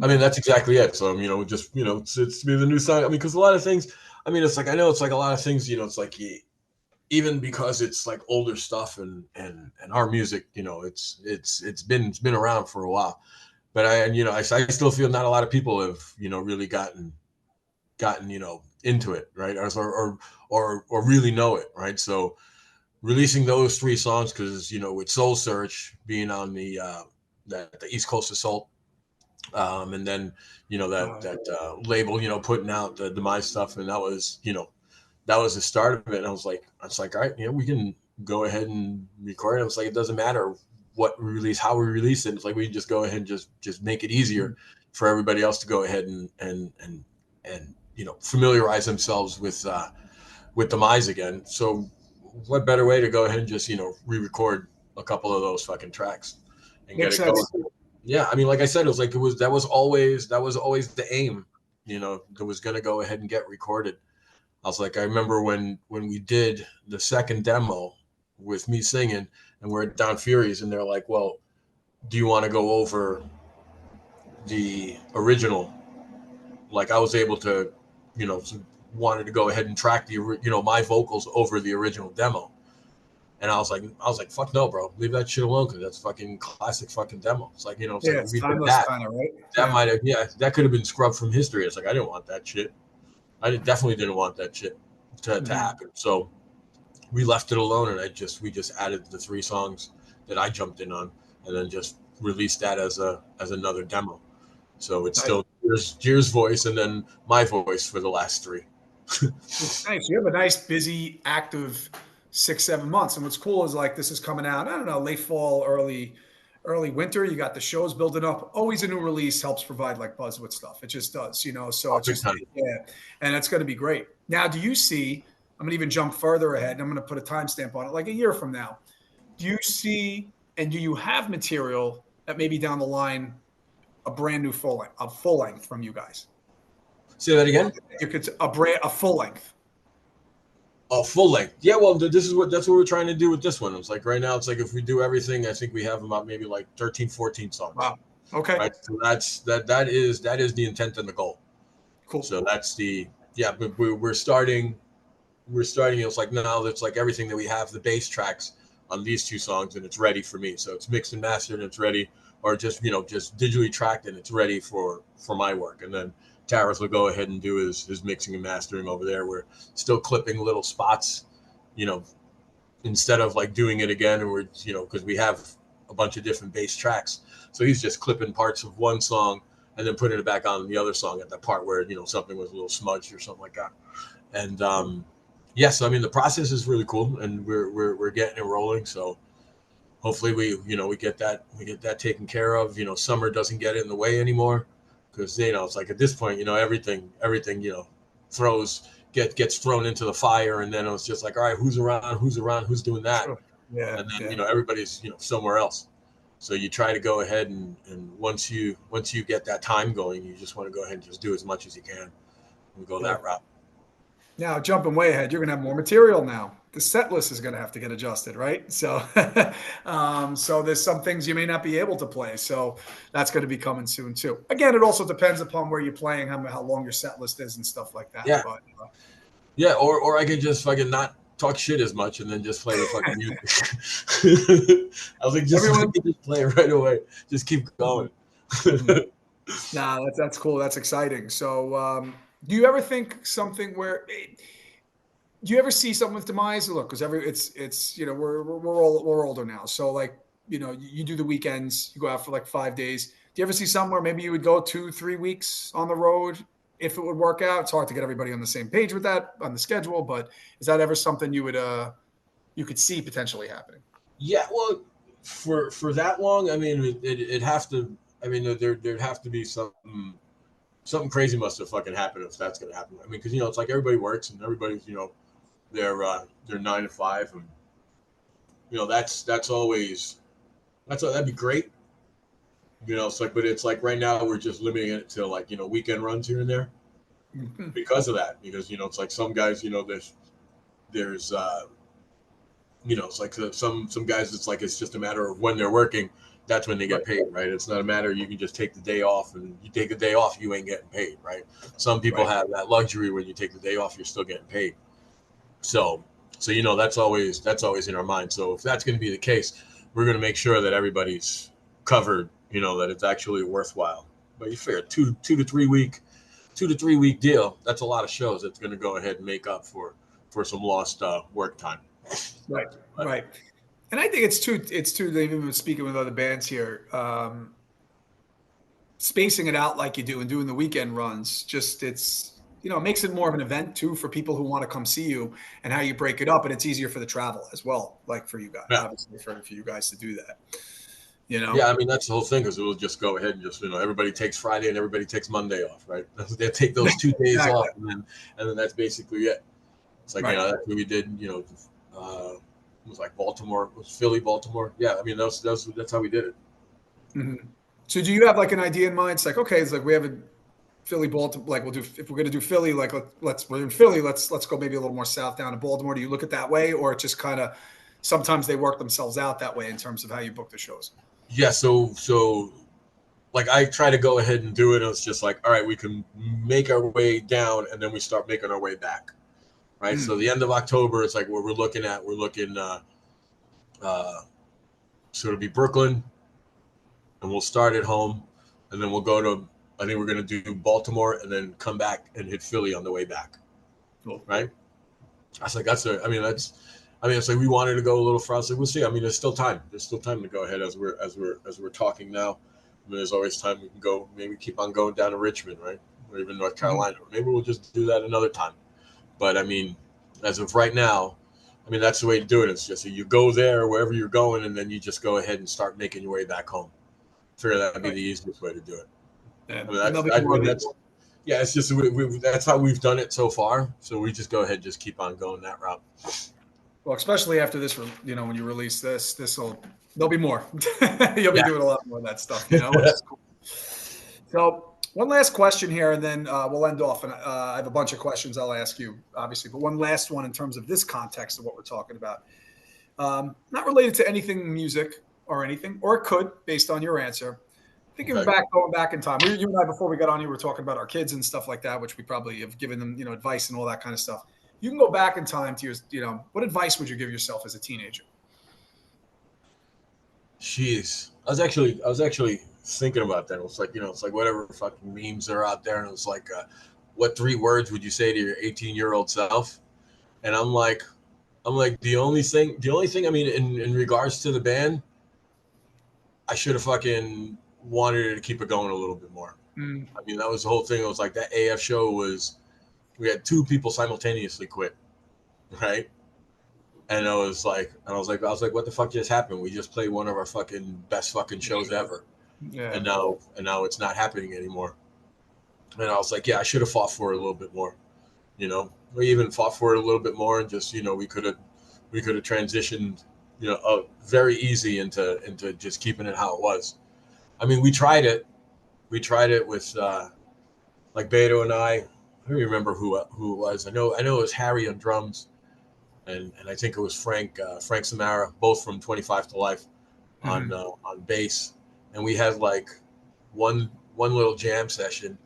I mean, Yeah. that's exactly it. So, just, it's be the new song. I mean, because a lot of things, I mean, it's like, I know it's like a lot of things, it's like, even because it's like older stuff and our music, it's been around for a while. But I still feel not a lot of people have, really gotten, into it, right? Or really know it, right? So releasing those three songs, because, with Soul Search being on the East Coast Assault, and then that label, putting out the DMIZE stuff, and that was the start of it. And I was like, all right, we can go ahead and record it. It's like, it doesn't matter what we release, how we release it. It's like we can just go ahead and just make it easier for everybody else to go ahead and familiarize themselves with DMIZE again. So what better way to go ahead and just re-record a couple of those fucking tracks and get Makes it going. sense. Yeah, I mean, like I said, that was always the aim, that was going to go ahead and get recorded. I was like, I remember when we did the second demo with me singing, and we're at Don Fury's, and they're like, well, do you want to go over the original? Like, I was able to, wanted to go ahead and track my vocals over the original demo. And I was like, fuck no, bro, leave that shit alone, because that's fucking classic fucking demo. It's like, it's like Yeah, if it's we did timeless that, kind of, right? that Yeah. might have, yeah, that could have been scrubbed from history. It's like, I didn't want that shit. Definitely didn't want that shit to Mhm. happen. So we left it alone, and we just added the three songs that I jumped in on, and then just released that as another demo. So it's Nice. still Jeer's voice and then my voice for the last three. Nice. You have a nice, busy, active 6, 7 months. And what's cool is like this is coming out, I don't know, late fall, early winter. You got the shows building up. Always a new release helps provide like buzz with stuff. It just does. So Oh, it's big just, time. yeah. And it's going to be great. Now, do you see, I'm going to even jump further ahead and I'm going to put a timestamp on it, like a year from now. Do you see, and do you have material that maybe down the line, a brand new full length from you guys? Say that again. You could, a full length. Oh, full length. Yeah, well, that's what we're trying to do with this one. It's like right now, it's like if we do everything, I think we have about maybe like 13, 14 songs. Wow. Okay. Right. So that is the intent and the goal. Cool. So that's the yeah, but we're starting. It's like now it's like everything that we have, the bass tracks on these two songs, and it's ready for me. So it's mixed and mastered, and it's ready, or just digitally tracked, and it's ready for my work. And then Tara's will go ahead and do his mixing and mastering over there. We're still clipping little spots, you know, instead of like doing it again, and we're because we have a bunch of different bass tracks. So he's just clipping parts of one song and then putting it back on the other song at the part where something was a little smudged or something like that. And yeah, so I mean the process is really cool, and we're getting it rolling. So hopefully we get that taken care of. Summer doesn't get in the way anymore, because it's like at this point everything gets thrown into the fire, and then it's just like, all right, who's around, who's doing that, Sure. Yeah. and then Yeah. everybody's somewhere else. So you try to go ahead and once you get that time going, you just want to go ahead and just do as much as you can and go Yeah. that route. Now, jumping way ahead, you're going to have more material now. The set list is going to have to get adjusted, right? So, so there's some things you may not be able to play. So that's going to be coming soon too. Again, it also depends upon where you're playing, how long your set list is, and stuff like that. Yeah, But yeah, or I could just fucking not talk shit as much and then just play the fucking music. I was like, just let everyone, me just play it right away. Just keep Mhm, going. mhm. Nah, that's cool. That's exciting. So, do you ever think something where do you ever see something with demise? Look, because it's we're older now, so like you do the weekends, you go out for like 5 days. Do you ever see somewhere maybe you would go 2, 3 weeks on the road if it would work out? It's hard to get everybody on the same page with that on the schedule, but is that ever something you could see potentially happening? Yeah, well, for that long, I mean, it'd have to. I mean, there'd have to be something crazy must have fucking happened if that's gonna happen. I mean, because it's like everybody works and everybody's their 9 to 5, and that's always that'd be great. It's like, but it's like right now we're just limiting it to like, weekend runs here and there because of that. Because, it's like some guys, there's it's like some guys, it's like, it's just a matter of when they're working. That's when they get paid, right? It's not a matter you can just take the day off, and you take a day off, you ain't getting paid, right? Some people have that luxury when you take the day off, you're still getting paid. So that's always in our mind. So if that's going to be the case, we're going to make sure that everybody's covered, that it's actually worthwhile. But you figure two to three week deal, that's a lot of shows that's going to go ahead and make up for some lost work time. Right. And I think it's too, they've even been speaking with other bands here, spacing it out like you do and doing the weekend runs, just it makes it more of an event too for people who want to come see you, and how you break it up. And it's easier for the travel as well, like for you guys, obviously for you guys to do that. Yeah, I mean, that's the whole thing, is we'll just go ahead and just, everybody takes Friday and everybody takes Monday off, right? They take those 2 days off, and then that's basically it. It's like, that's what we did, it was like Baltimore, it was Philly, Baltimore. Yeah, I mean, that's how we did it. Mm-hmm. So do you have like an idea in mind? It's like, okay, it's like we have a Philly, Baltimore, like if we're going to do Philly, like we're in Philly, let's go maybe a little more south down to Baltimore. Do you look at that way, or it just kind of, sometimes they work themselves out that way in terms of how you book the shows? Yeah, so like I try to go ahead and do it. And it's just like, all right, we can make our way down, and then we start making our way back, right? So the end of October, it's like what we're looking, so it'll be Brooklyn, and we'll start at home, and then we'll go to, I think we're going to do Baltimore, and then come back and hit Philly on the way back. Cool. Right? I was like, it's like we wanted to go a little further. So we'll see. I mean, there's still time. There's still time to go ahead as we're talking now. I mean, there's always time we can go. Maybe keep on going down to Richmond, right, or even North Carolina. Or maybe we'll just do that another time. But I mean, as of right now, I mean, that's the way to do it. It's just you go there wherever you're going, and then you just go ahead and start making your way back home. I figure that'd be the easiest way to do it. Yeah, it's just that's how we've done it so far. So we just go ahead and just keep on going that route. Well, especially after this, when you release there'll be more. You'll be doing a lot more of that stuff, which is cool. So one last question here, and then we'll end off. And I have a bunch of questions I'll ask you, obviously, but one last one in terms of this context of what we're talking about. Not related to anything music or anything, or it could, based on your answer. Going back in time. You and I, before we got on here, we were talking about our kids and stuff like that, which we probably have given them, advice and all that kind of stuff. You can go back in time to your, what advice would you give yourself as a teenager? Jeez, I was actually thinking about that. It was like, it's like whatever fucking memes are out there, and it was like, what 3 words would you say to your 18-year-old self? And I'm like, the only thing, I mean, in regards to the band, I should have fucking wanted to keep it going a little bit more. I mean, that was the whole thing. It was like that AF show we had 2 people simultaneously quit, right? And I was like, what the fuck just happened? We just played one of our fucking best fucking shows ever, and now it's not happening anymore. And I was like, yeah, I should have fought for it a little bit more, We even fought for it a little bit more, and just we could have transitioned, very easy into just keeping it how it was. I mean, we tried it with like Beto and I don't remember who it was. I know it was Harry on drums, and I think it was Frank Samara, both from 25 to Life, on bass. And we had like one little jam session,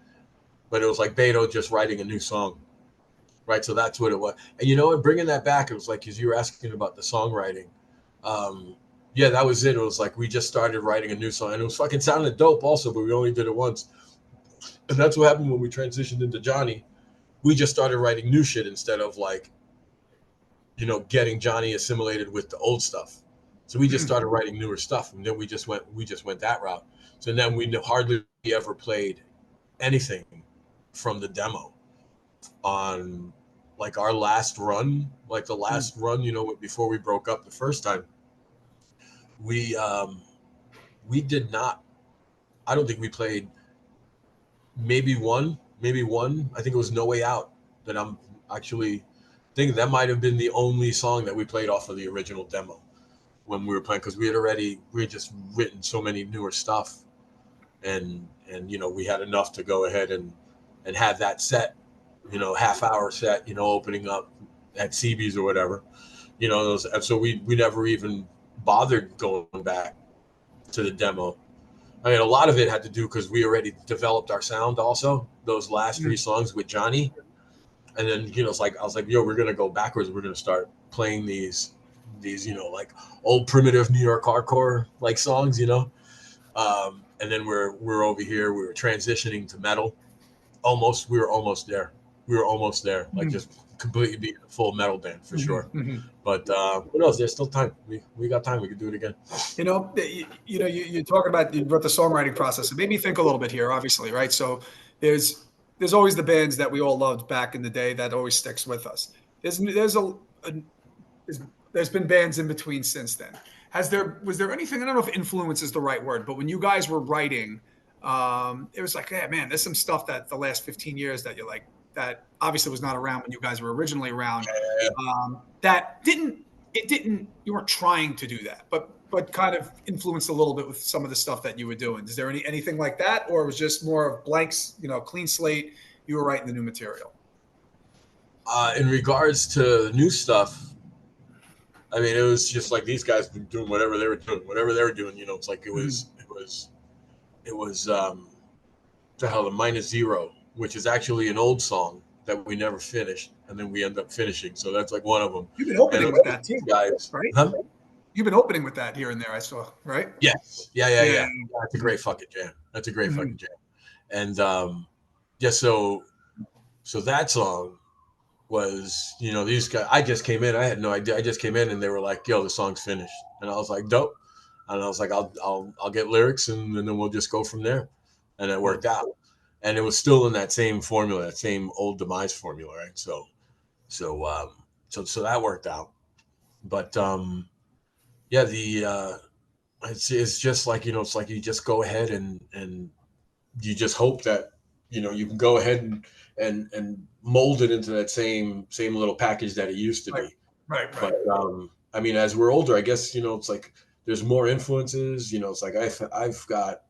but it was like Beto just writing a new song, right? So that's what it was. And bringing that back, it was like, because you were asking about the songwriting. Yeah, that was it. It was like we just started writing a new song, and it was fucking sounded dope also, but we only did it once. And that's what happened when we transitioned into Johnny. We just started writing new shit instead of like, getting Johnny assimilated with the old stuff. So we just started writing newer stuff, and then we just went that route. So then we hardly ever played anything from the demo on like our last run, like the last run, before we broke up the first time. We did not. I don't think we played. Maybe one. I think it was No Way Out that I'm actually thinking that might have been the only song that we played off of the original demo. when we were playing, because we had just written so many newer stuff, and we had enough to go ahead and have that set, half-hour set, opening up at CB's or whatever, those. And so we never even bothered going back to the demo. I mean, a lot of it had to do because we already developed our sound. Also, those last 3 songs with Johnny, and then it's like I was like, yo, we're gonna go backwards. We're gonna start playing these like old primitive New York hardcore like songs, and then we're over here. We were transitioning to metal. We were almost there. Like just completely being a full metal band for sure. But who knows? There's still time. We got time. We could do it again. You talk about the songwriting process. It made me think a little bit here, obviously, right? So there's always the bands that we all loved back in the day that always sticks with us. There's been bands in between since then. Was there anything? I don't know if influence is the right word, but when you guys were writing, it was like, yeah, man, there's some stuff that the last 15 years that you're like, that obviously was not around when you guys were originally around. You weren't trying to do that, but kind of influenced a little bit with some of the stuff that you were doing. Is there anything like that, or it was just more of blanks, clean slate? You were writing the new material. In regards to new stuff, I mean, it was just like these guys been doing whatever they were doing. It's like it was the hell, the Minus Zero, which is actually an old song that we never finished, and then we end up finishing. So that's like one of them. You've been opening with that too, guys, right? Huh? You've been opening with that here and there, I saw, right? Yes. Yeah. That's a great fucking jam. Fucking jam. And so that song was, these guys, I just came in, I had no idea. I just came in and they were like, yo, the song's finished. And I was like, dope. And I was like, I'll get lyrics and then we'll just go from there. And it worked out. And it was still in that same formula, that same old DMIZE formula, right? So that worked out. But it's just like, it's like you just go ahead and you just hope that, you can go ahead and mold it into that same little package that it used to be. Right. But I mean, as we're older, I guess, it's like there's more influences, it's like I've got,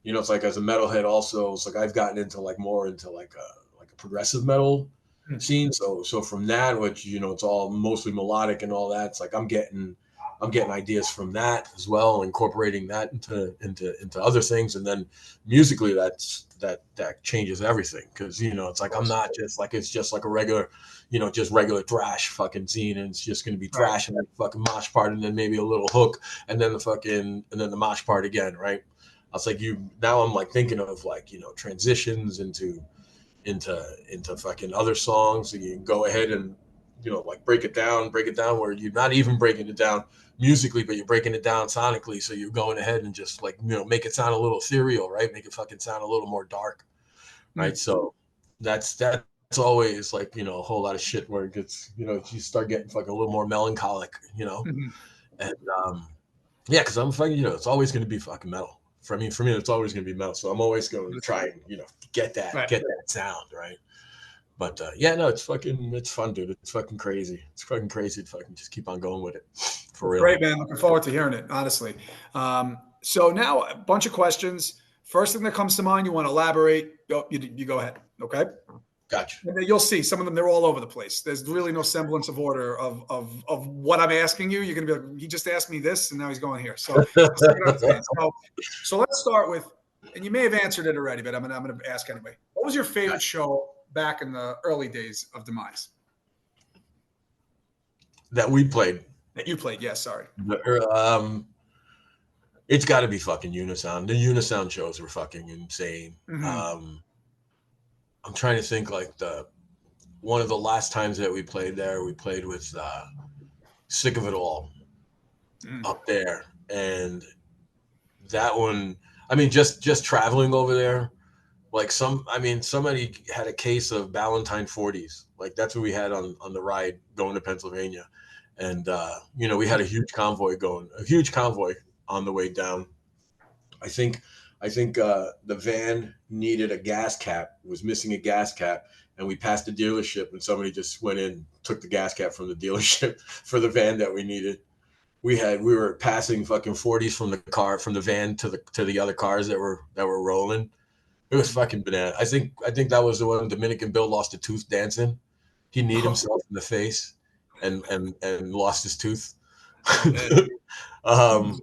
it's like as a metalhead also, it's like I've gotten into like more into like a progressive metal scene. So from that, which, it's all mostly melodic and all that, it's like I'm getting ideas from that as well, incorporating that into other things. And then musically that changes everything. Cause it's like, I'm not just like, it's just like a regular, just regular thrash fucking scene. And it's just going to be thrash and then fucking mosh part. And then maybe a little hook and then the mosh part again. Right. I was like, now I'm like thinking of like, transitions into fucking other songs. So you can go ahead and, like break it down where you're not even breaking it down musically, but you're breaking it down sonically. So you're going ahead and just like, make it sound a little ethereal, right? Make it fucking sound a little more dark. Right. So that's always like, a whole lot of shit where it gets, you start getting fucking a little more melancholic, and cause I'm fucking, it's always going to be fucking metal. For me, it's always going to be metal. So I'm always going to try and, get that sound. Right. But it's fun, dude. It's fucking crazy. It's fucking crazy to fucking just keep on going with it. For real. Great, man. Looking forward to hearing it, honestly. So now a bunch of questions. First thing that comes to mind, you want to elaborate, you go ahead. Okay. Gotcha. And then you'll see some of them, they're all over the place. There's really no semblance of order of what I'm asking you. You're going to be like, he just asked me this and now he's going here. So let's start with, and you may have answered it already, but I'm going to ask anyway. What was your favorite show back in the early days of DMIZE? That we played. That you played, yes. Sorry. It's got to be fucking Unisound. The Unisound shows were fucking insane. I'm trying to think like one of the last times that we played there, we played with Sick of It All up there, and that one. I mean, just traveling over there. Like somebody had a case of Ballantine 40s. Like that's what we had on the ride going to Pennsylvania. And, we had a huge convoy on the way down. I think the van needed a gas cap, was missing a gas cap. And we passed the dealership and somebody just went in, took the gas cap from the dealership for the van that we needed, we were passing fucking 40s from the van to the other cars that were rolling. It was fucking banana. I think that was the one Dominican Bill lost a tooth dancing. He kneed himself in the face and lost his tooth. Oh man.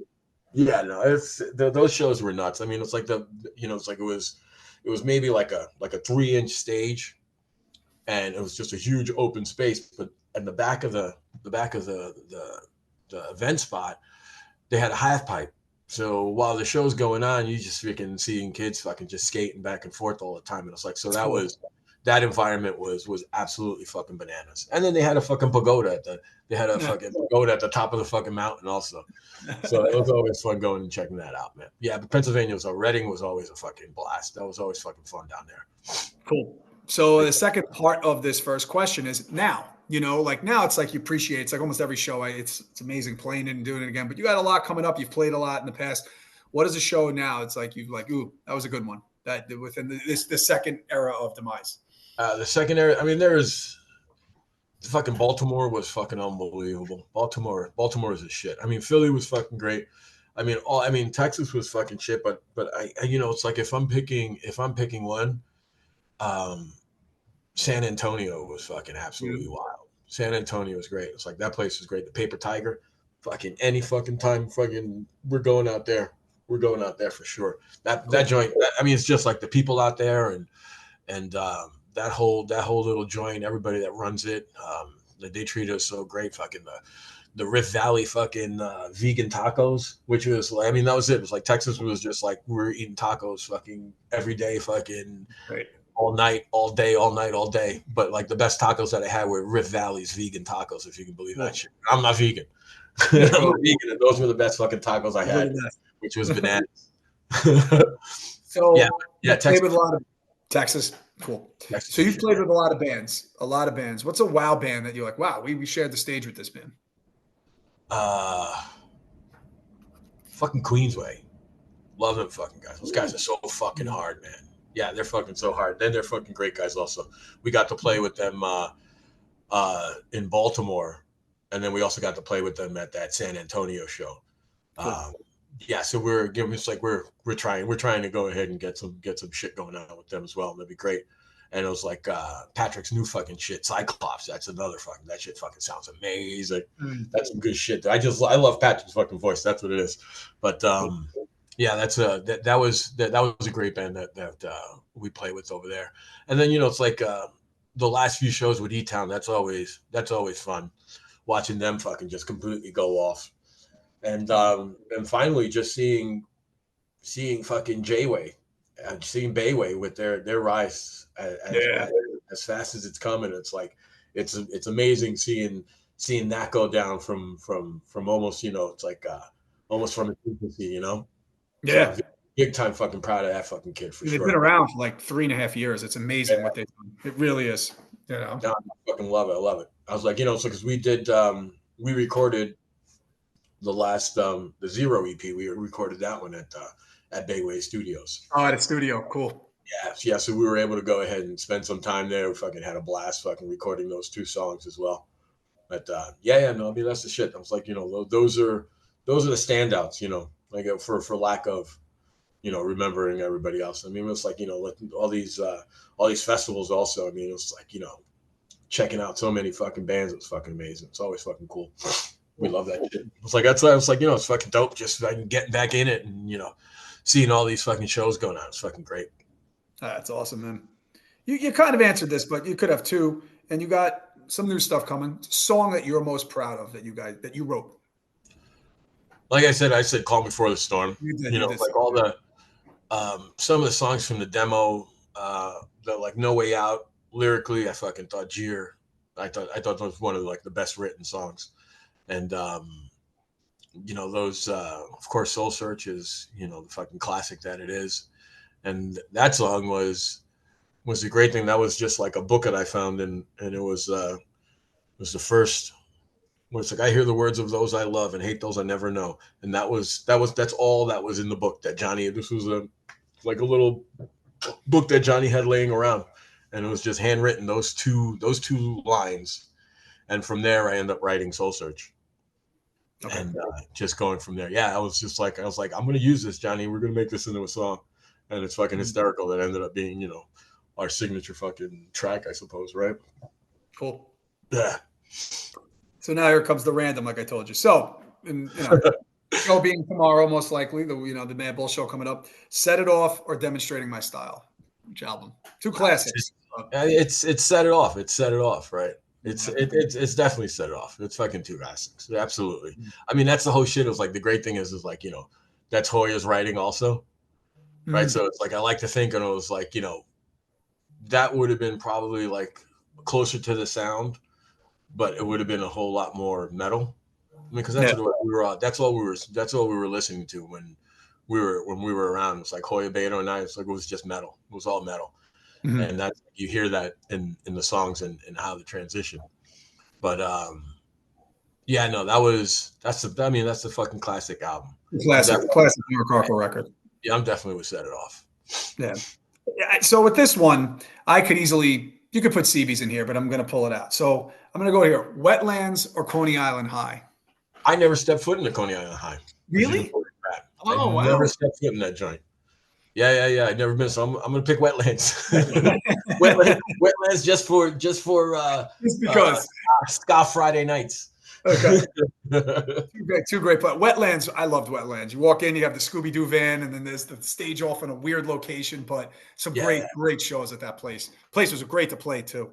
Yeah, no, those shows were nuts. I mean, it's like it's like it was maybe like a 3-inch stage, and it was just a huge open space. But in the back of the event spot, they had a half pipe. So while the show's going on, you just freaking seeing kids fucking just skating back and forth all the time. And it's like, so that environment was absolutely fucking bananas. And then they had a fucking pagoda fucking pagoda at the top of the fucking mountain also. So it was always fun going and checking that out, man. Yeah, but Reading was always a fucking blast. That was always fucking fun down there. Cool. So the second part of this first question is now. Like now it's like you appreciate it's like almost every show. It's amazing playing it and doing it again. But you got a lot coming up. You've played a lot in the past. What is a show now? It's like ooh, that was a good one. That within the second era of DMIZE. The second era. I mean, there's fucking Baltimore was fucking unbelievable. Baltimore is a shit. I mean, Philly was fucking great. I mean, Texas was fucking shit. But I it's like if I'm picking one, San Antonio was fucking absolutely wild. San Antonio was great. It's like that place was great. The Paper Tiger, fucking any fucking time, fucking we're going out there. We're going out there for sure. That joint. I mean, it's just like the people out there and that whole little joint. Everybody that runs it, they treat us so great. Fucking the Rift Valley fucking vegan tacos, which was like, I mean, that was it. It was like Texas was just like we're eating tacos fucking every day, fucking. Right. All night, all day, all night, all day. But like the best tacos that I had were Rift Valley's vegan tacos, if you can believe that shit. I'm not vegan. I'm not vegan, and those were the best fucking tacos I had, which was bananas. So yeah, Texas. Played with a lot of Texas. Cool. Texas, so you've played with a lot of bands. What's a wow band that you're like, wow, we shared the stage with this band? Fucking Queensway. Love them fucking guys. Those guys are so fucking hard, man. Yeah, they're fucking so hard. Then they're fucking great guys also. We got to play with them in Baltimore, and then we also got to play with them at that San Antonio show. Cool. Yeah, so it's like we're trying to go ahead and get some shit going on with them as well. And that'd be great. And it was like Patrick's new fucking shit, Cyclops. That's another fucking, that shit fucking sounds amazing. That's some good shit. I love Patrick's fucking voice. That's what it is. But yeah, that was a great band that we play with over there. And then it's like the last few shows with E-Town. That's always fun, watching them fucking just completely go off. And finally just seeing fucking J-Way and seeing Bayway with their rise as fast as it's coming. It's like it's amazing seeing that go down from almost it's like almost from its infancy, Yeah. So big time fucking proud of that fucking kid for sure. They've been around for like 3.5 years. It's amazing what they've done. It really is. No, I fucking love it. I love it. I was like, so because we did we recorded the last the Zero EP. We recorded that one at Bayway Studios. Oh, at a studio. Cool. Yeah. So we were able to go ahead and spend some time there. We fucking had a blast fucking recording those 2 songs as well. But no, I mean, that's the shit. I was like, those are the standouts, like for lack of, remembering everybody else. I mean, it's like, all these festivals also. I mean, it was like, checking out so many fucking bands. It was fucking amazing. It's always fucking cool. We love that shit. It's like, that's why I was like, it's fucking dope. Just fucking getting back in it and, seeing all these fucking shows going on. It's fucking great. That's awesome, man. You kind of answered this, but you could have too. And you got some new stuff coming. Song that you're most proud of that you wrote. Like I said, Calm Before the Storm. Like all the, some of the songs from the demo, the like No Way Out, lyrically, I fucking thought Jeer. I thought that was one of like the best written songs. And, those, of course, Soul Search is, the fucking classic that it is. And that song was a great thing. That was just like a book that I found. And it was the first, it's like, I hear the words of those I love and hate those I never know. And that's all that was in the book that Johnny, this was like a little book that Johnny had laying around. And it was just handwritten, those two lines. And from there, I ended up writing Soul Search. Okay. and just going from there. Yeah, I was like, I'm gonna use this, Johnny. We're gonna make this into a song, and it's fucking hysterical. That ended up being, our signature fucking track, I suppose, right? Cool. Yeah. So now here comes the random, like I told you. So, show being tomorrow, most likely, the Mad Bull show coming up. Set It Off or Demonstrating My Style? Which album? Two classics. It's Set It Off. It's Set It Off, right? It's definitely Set It Off. It's fucking two classics. Absolutely. I mean, that's the whole shit. It was like the great thing is like, that's Hoya's writing also, right? So it's like I like to think, and it was like, that would have been probably like closer to the sound, but it would have been a whole lot more metal. I mean, because that's what we were. That's all we were listening to when we were around. It's like Hoya Beto and I. It's like it was just metal. It was all metal, and that you hear that in the songs and how the transition. But yeah, no, that's the fucking classic album. Classic New York hardcore record. Yeah, I'm definitely with Set It Off. Yeah. So with this one, you could put CBs in here, but I'm going to pull it out. So I'm going to go here. Wetlands or Coney Island High? I never stepped foot in the Coney Island High. Really? Oh, wow. Never stepped foot in that joint. Yeah. I've never been. So I'm going to pick Wetlands. Wetlands just because Ska Friday nights. Okay. Two great. But Wetlands, I loved Wetlands. You walk in, you have the Scooby-Doo van, and then there's the stage off in a weird location, but some great shows at that place. Place was great to play too.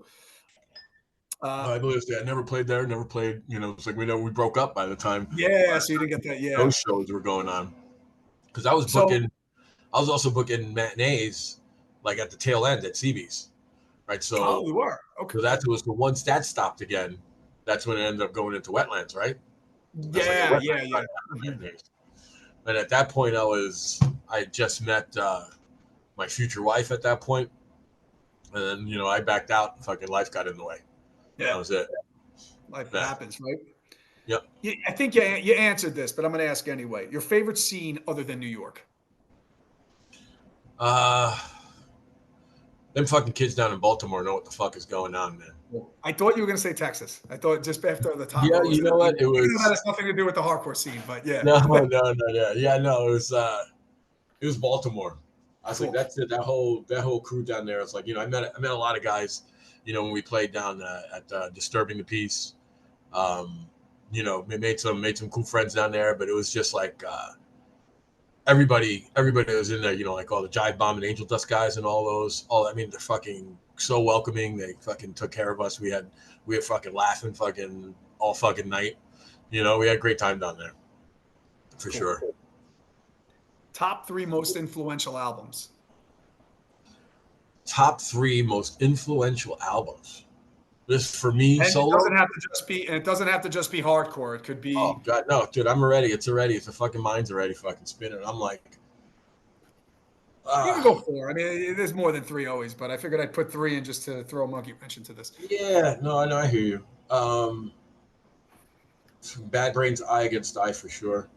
I believe I never played there. Never played. It's like we broke up by the time. Yeah, so you didn't get that. Yeah, those shows were going on. Because I was booking. I was also booking matinees, like at the tail end at CB's, right? So we were okay. So that was the once that stopped again. That's when it ended up going into Wetlands, right? Yeah. And at that point, I just met my future wife at that point, and then I backed out. And fucking life got in the way. Yeah, that was it. Life happens, right? Yep. I think you answered this, but I'm going to ask anyway. Your favorite scene other than New York? Them fucking kids down in Baltimore know what the fuck is going on, man. I thought you were going to say Texas. I thought just after the top. Yeah, you know what? It was. That has nothing to do with the hardcore scene, but yeah. No. Yeah, no. It was Baltimore. I was like, that's it. That whole crew down there. It's like, I met a lot of guys, when we played down at Disturbing the Peace. Made some cool friends down there, but it was just like everybody was in there, like all the Jive Bomb and Angel Dust guys and all those. They're fucking so welcoming. They fucking took care of us. We had fucking laughing fucking all fucking night. We had a great time down there. For sure. Top 3 most influential albums. Top 3 most influential albums. This for me solo. It doesn't have to just be hardcore. It could be. Oh God, no, dude! I'm already. It's the fucking mind's already fucking spinning. I'm like. You can go 4. There's more than 3 always, but I figured I'd put 3 in just to throw a monkey wrench into this. Yeah, no, I know, I hear you. Bad Brains, Eye Against Eye for sure.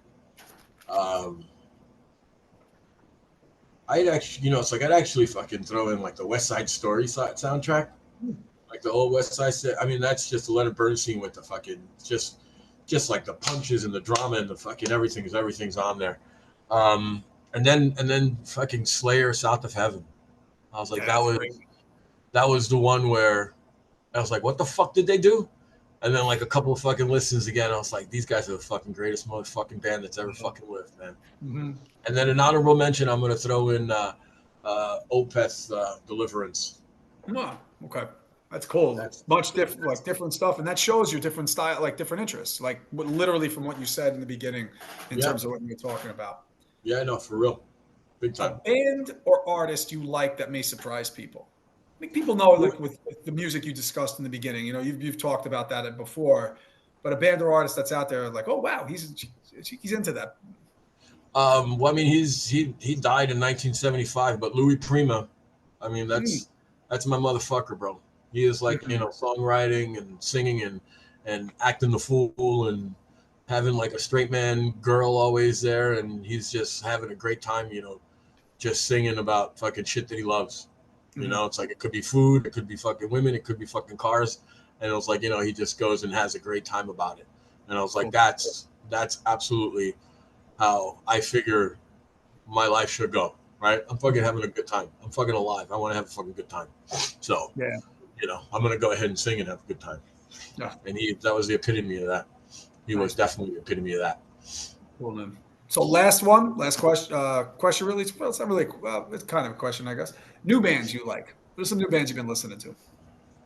I'd actually fucking throw in like the West Side Story soundtrack. Like the old West Side. That's just the Leonard Bernstein with the fucking just like the punches and the drama and the fucking everything's on there. And then fucking Slayer, South of Heaven. I was like, that was the one where I was like, what the fuck did they do? And then like a couple of fucking listens again, I was like, these guys are the fucking greatest motherfucking band that's ever fucking lived, man. Mm-hmm. And then an honorable mention, I'm gonna throw in Opeth Deliverance. Oh, okay. That's cool. That's much different, like different stuff, and that shows you different style, like different interests, like literally from what you said in the beginning, in terms of what you were talking about. Yeah, no, for real, big time. A band or artist you like that may surprise people. I think people know, like with the music you discussed in the beginning. You've talked about that before, but a band or artist that's out there, like, oh wow, he's into that. He died in 1975, but Louis Prima, that's my motherfucker, bro. He is like, songwriting and singing and acting the fool and having like a straight man girl always there. And he's just having a great time, just singing about fucking shit that he loves. It's like, it could be food, it could be fucking women, it could be fucking cars. And it was like, he just goes and has a great time about it. And I was like, that's That's absolutely how I figure my life should go. Right? I'm fucking having a good time. I'm fucking alive. I want to have a fucking good time. So, Yeah. I'm gonna go ahead and sing and have a good time. Yeah. And that was the epitome of that. He was Nice. definitely the epitome of that. Cool, man. So last question. Question really. Well, it's not really. Well, it's kind of a question, I guess. New bands you like? What are some new bands you've been listening to?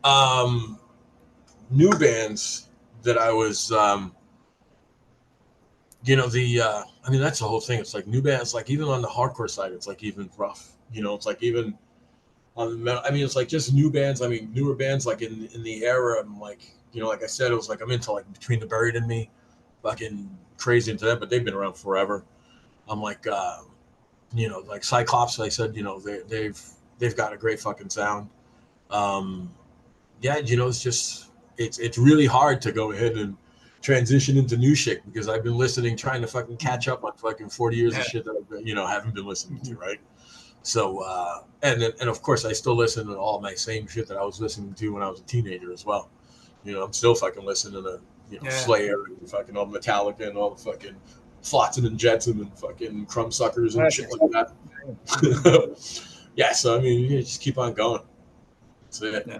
Um, New bands that I was, I mean, that's the whole thing. It's like new bands, like even on the hardcore side, it's like even rough. It's like even on the metal. I mean, it's like just new bands. I mean, newer bands, like in the era. I'm like, like I said, it was like I'm into like Between the Buried and Me, fucking crazy into that. But they've been around forever. I'm like, like Cyclops. Like I said, they've got a great fucking sound. Um, yeah, it's just it's really hard to go ahead and transition into new shit because I've been trying to fucking catch up on fucking 40 years of Yeah. shit that haven't been listening to, right? So and of course I still listen to all my same shit that I was listening to when I was a teenager as well. I'm still fucking listening to Yeah. Slayer and fucking all Metallica and all the fucking Flotsam and Jetsam and fucking Crumbsuckers and shit like that. Yeah, so I mean, you just keep on going. That's it. Yeah.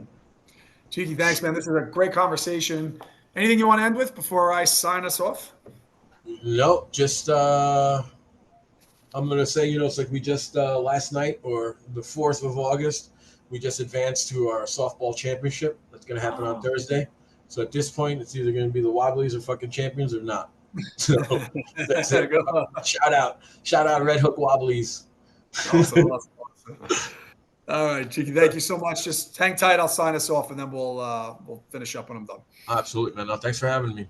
Cheeky, thanks, man. This is a great conversation. Anything you want to end with before I sign us off? No, just I'm gonna say, it's like we just last night or the 4th of August, we just advanced to our softball championship. That's gonna happen on Oh. Thursday. So at this point, it's either gonna be the Wobblies or fucking champions or not. So that's it. Shout out Red Hook Wobblies. Awesome. All right, Cheeky, thank you so much. Just hang tight. I'll sign us off, and then we'll finish up when I'm done. Absolutely, man. No, thanks for having me.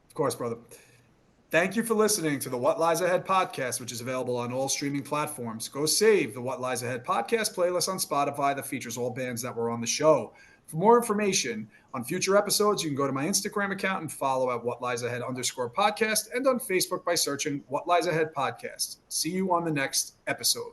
Of course, brother. Thank you for listening to the What Lies Ahead podcast, which is available on all streaming platforms. Go save the What Lies Ahead podcast playlist on Spotify that features all bands that were on the show. For more information on future episodes, you can go to my Instagram account and follow at What Lies Ahead _podcast and on Facebook by searching What Lies Ahead podcast. See you on the next episode.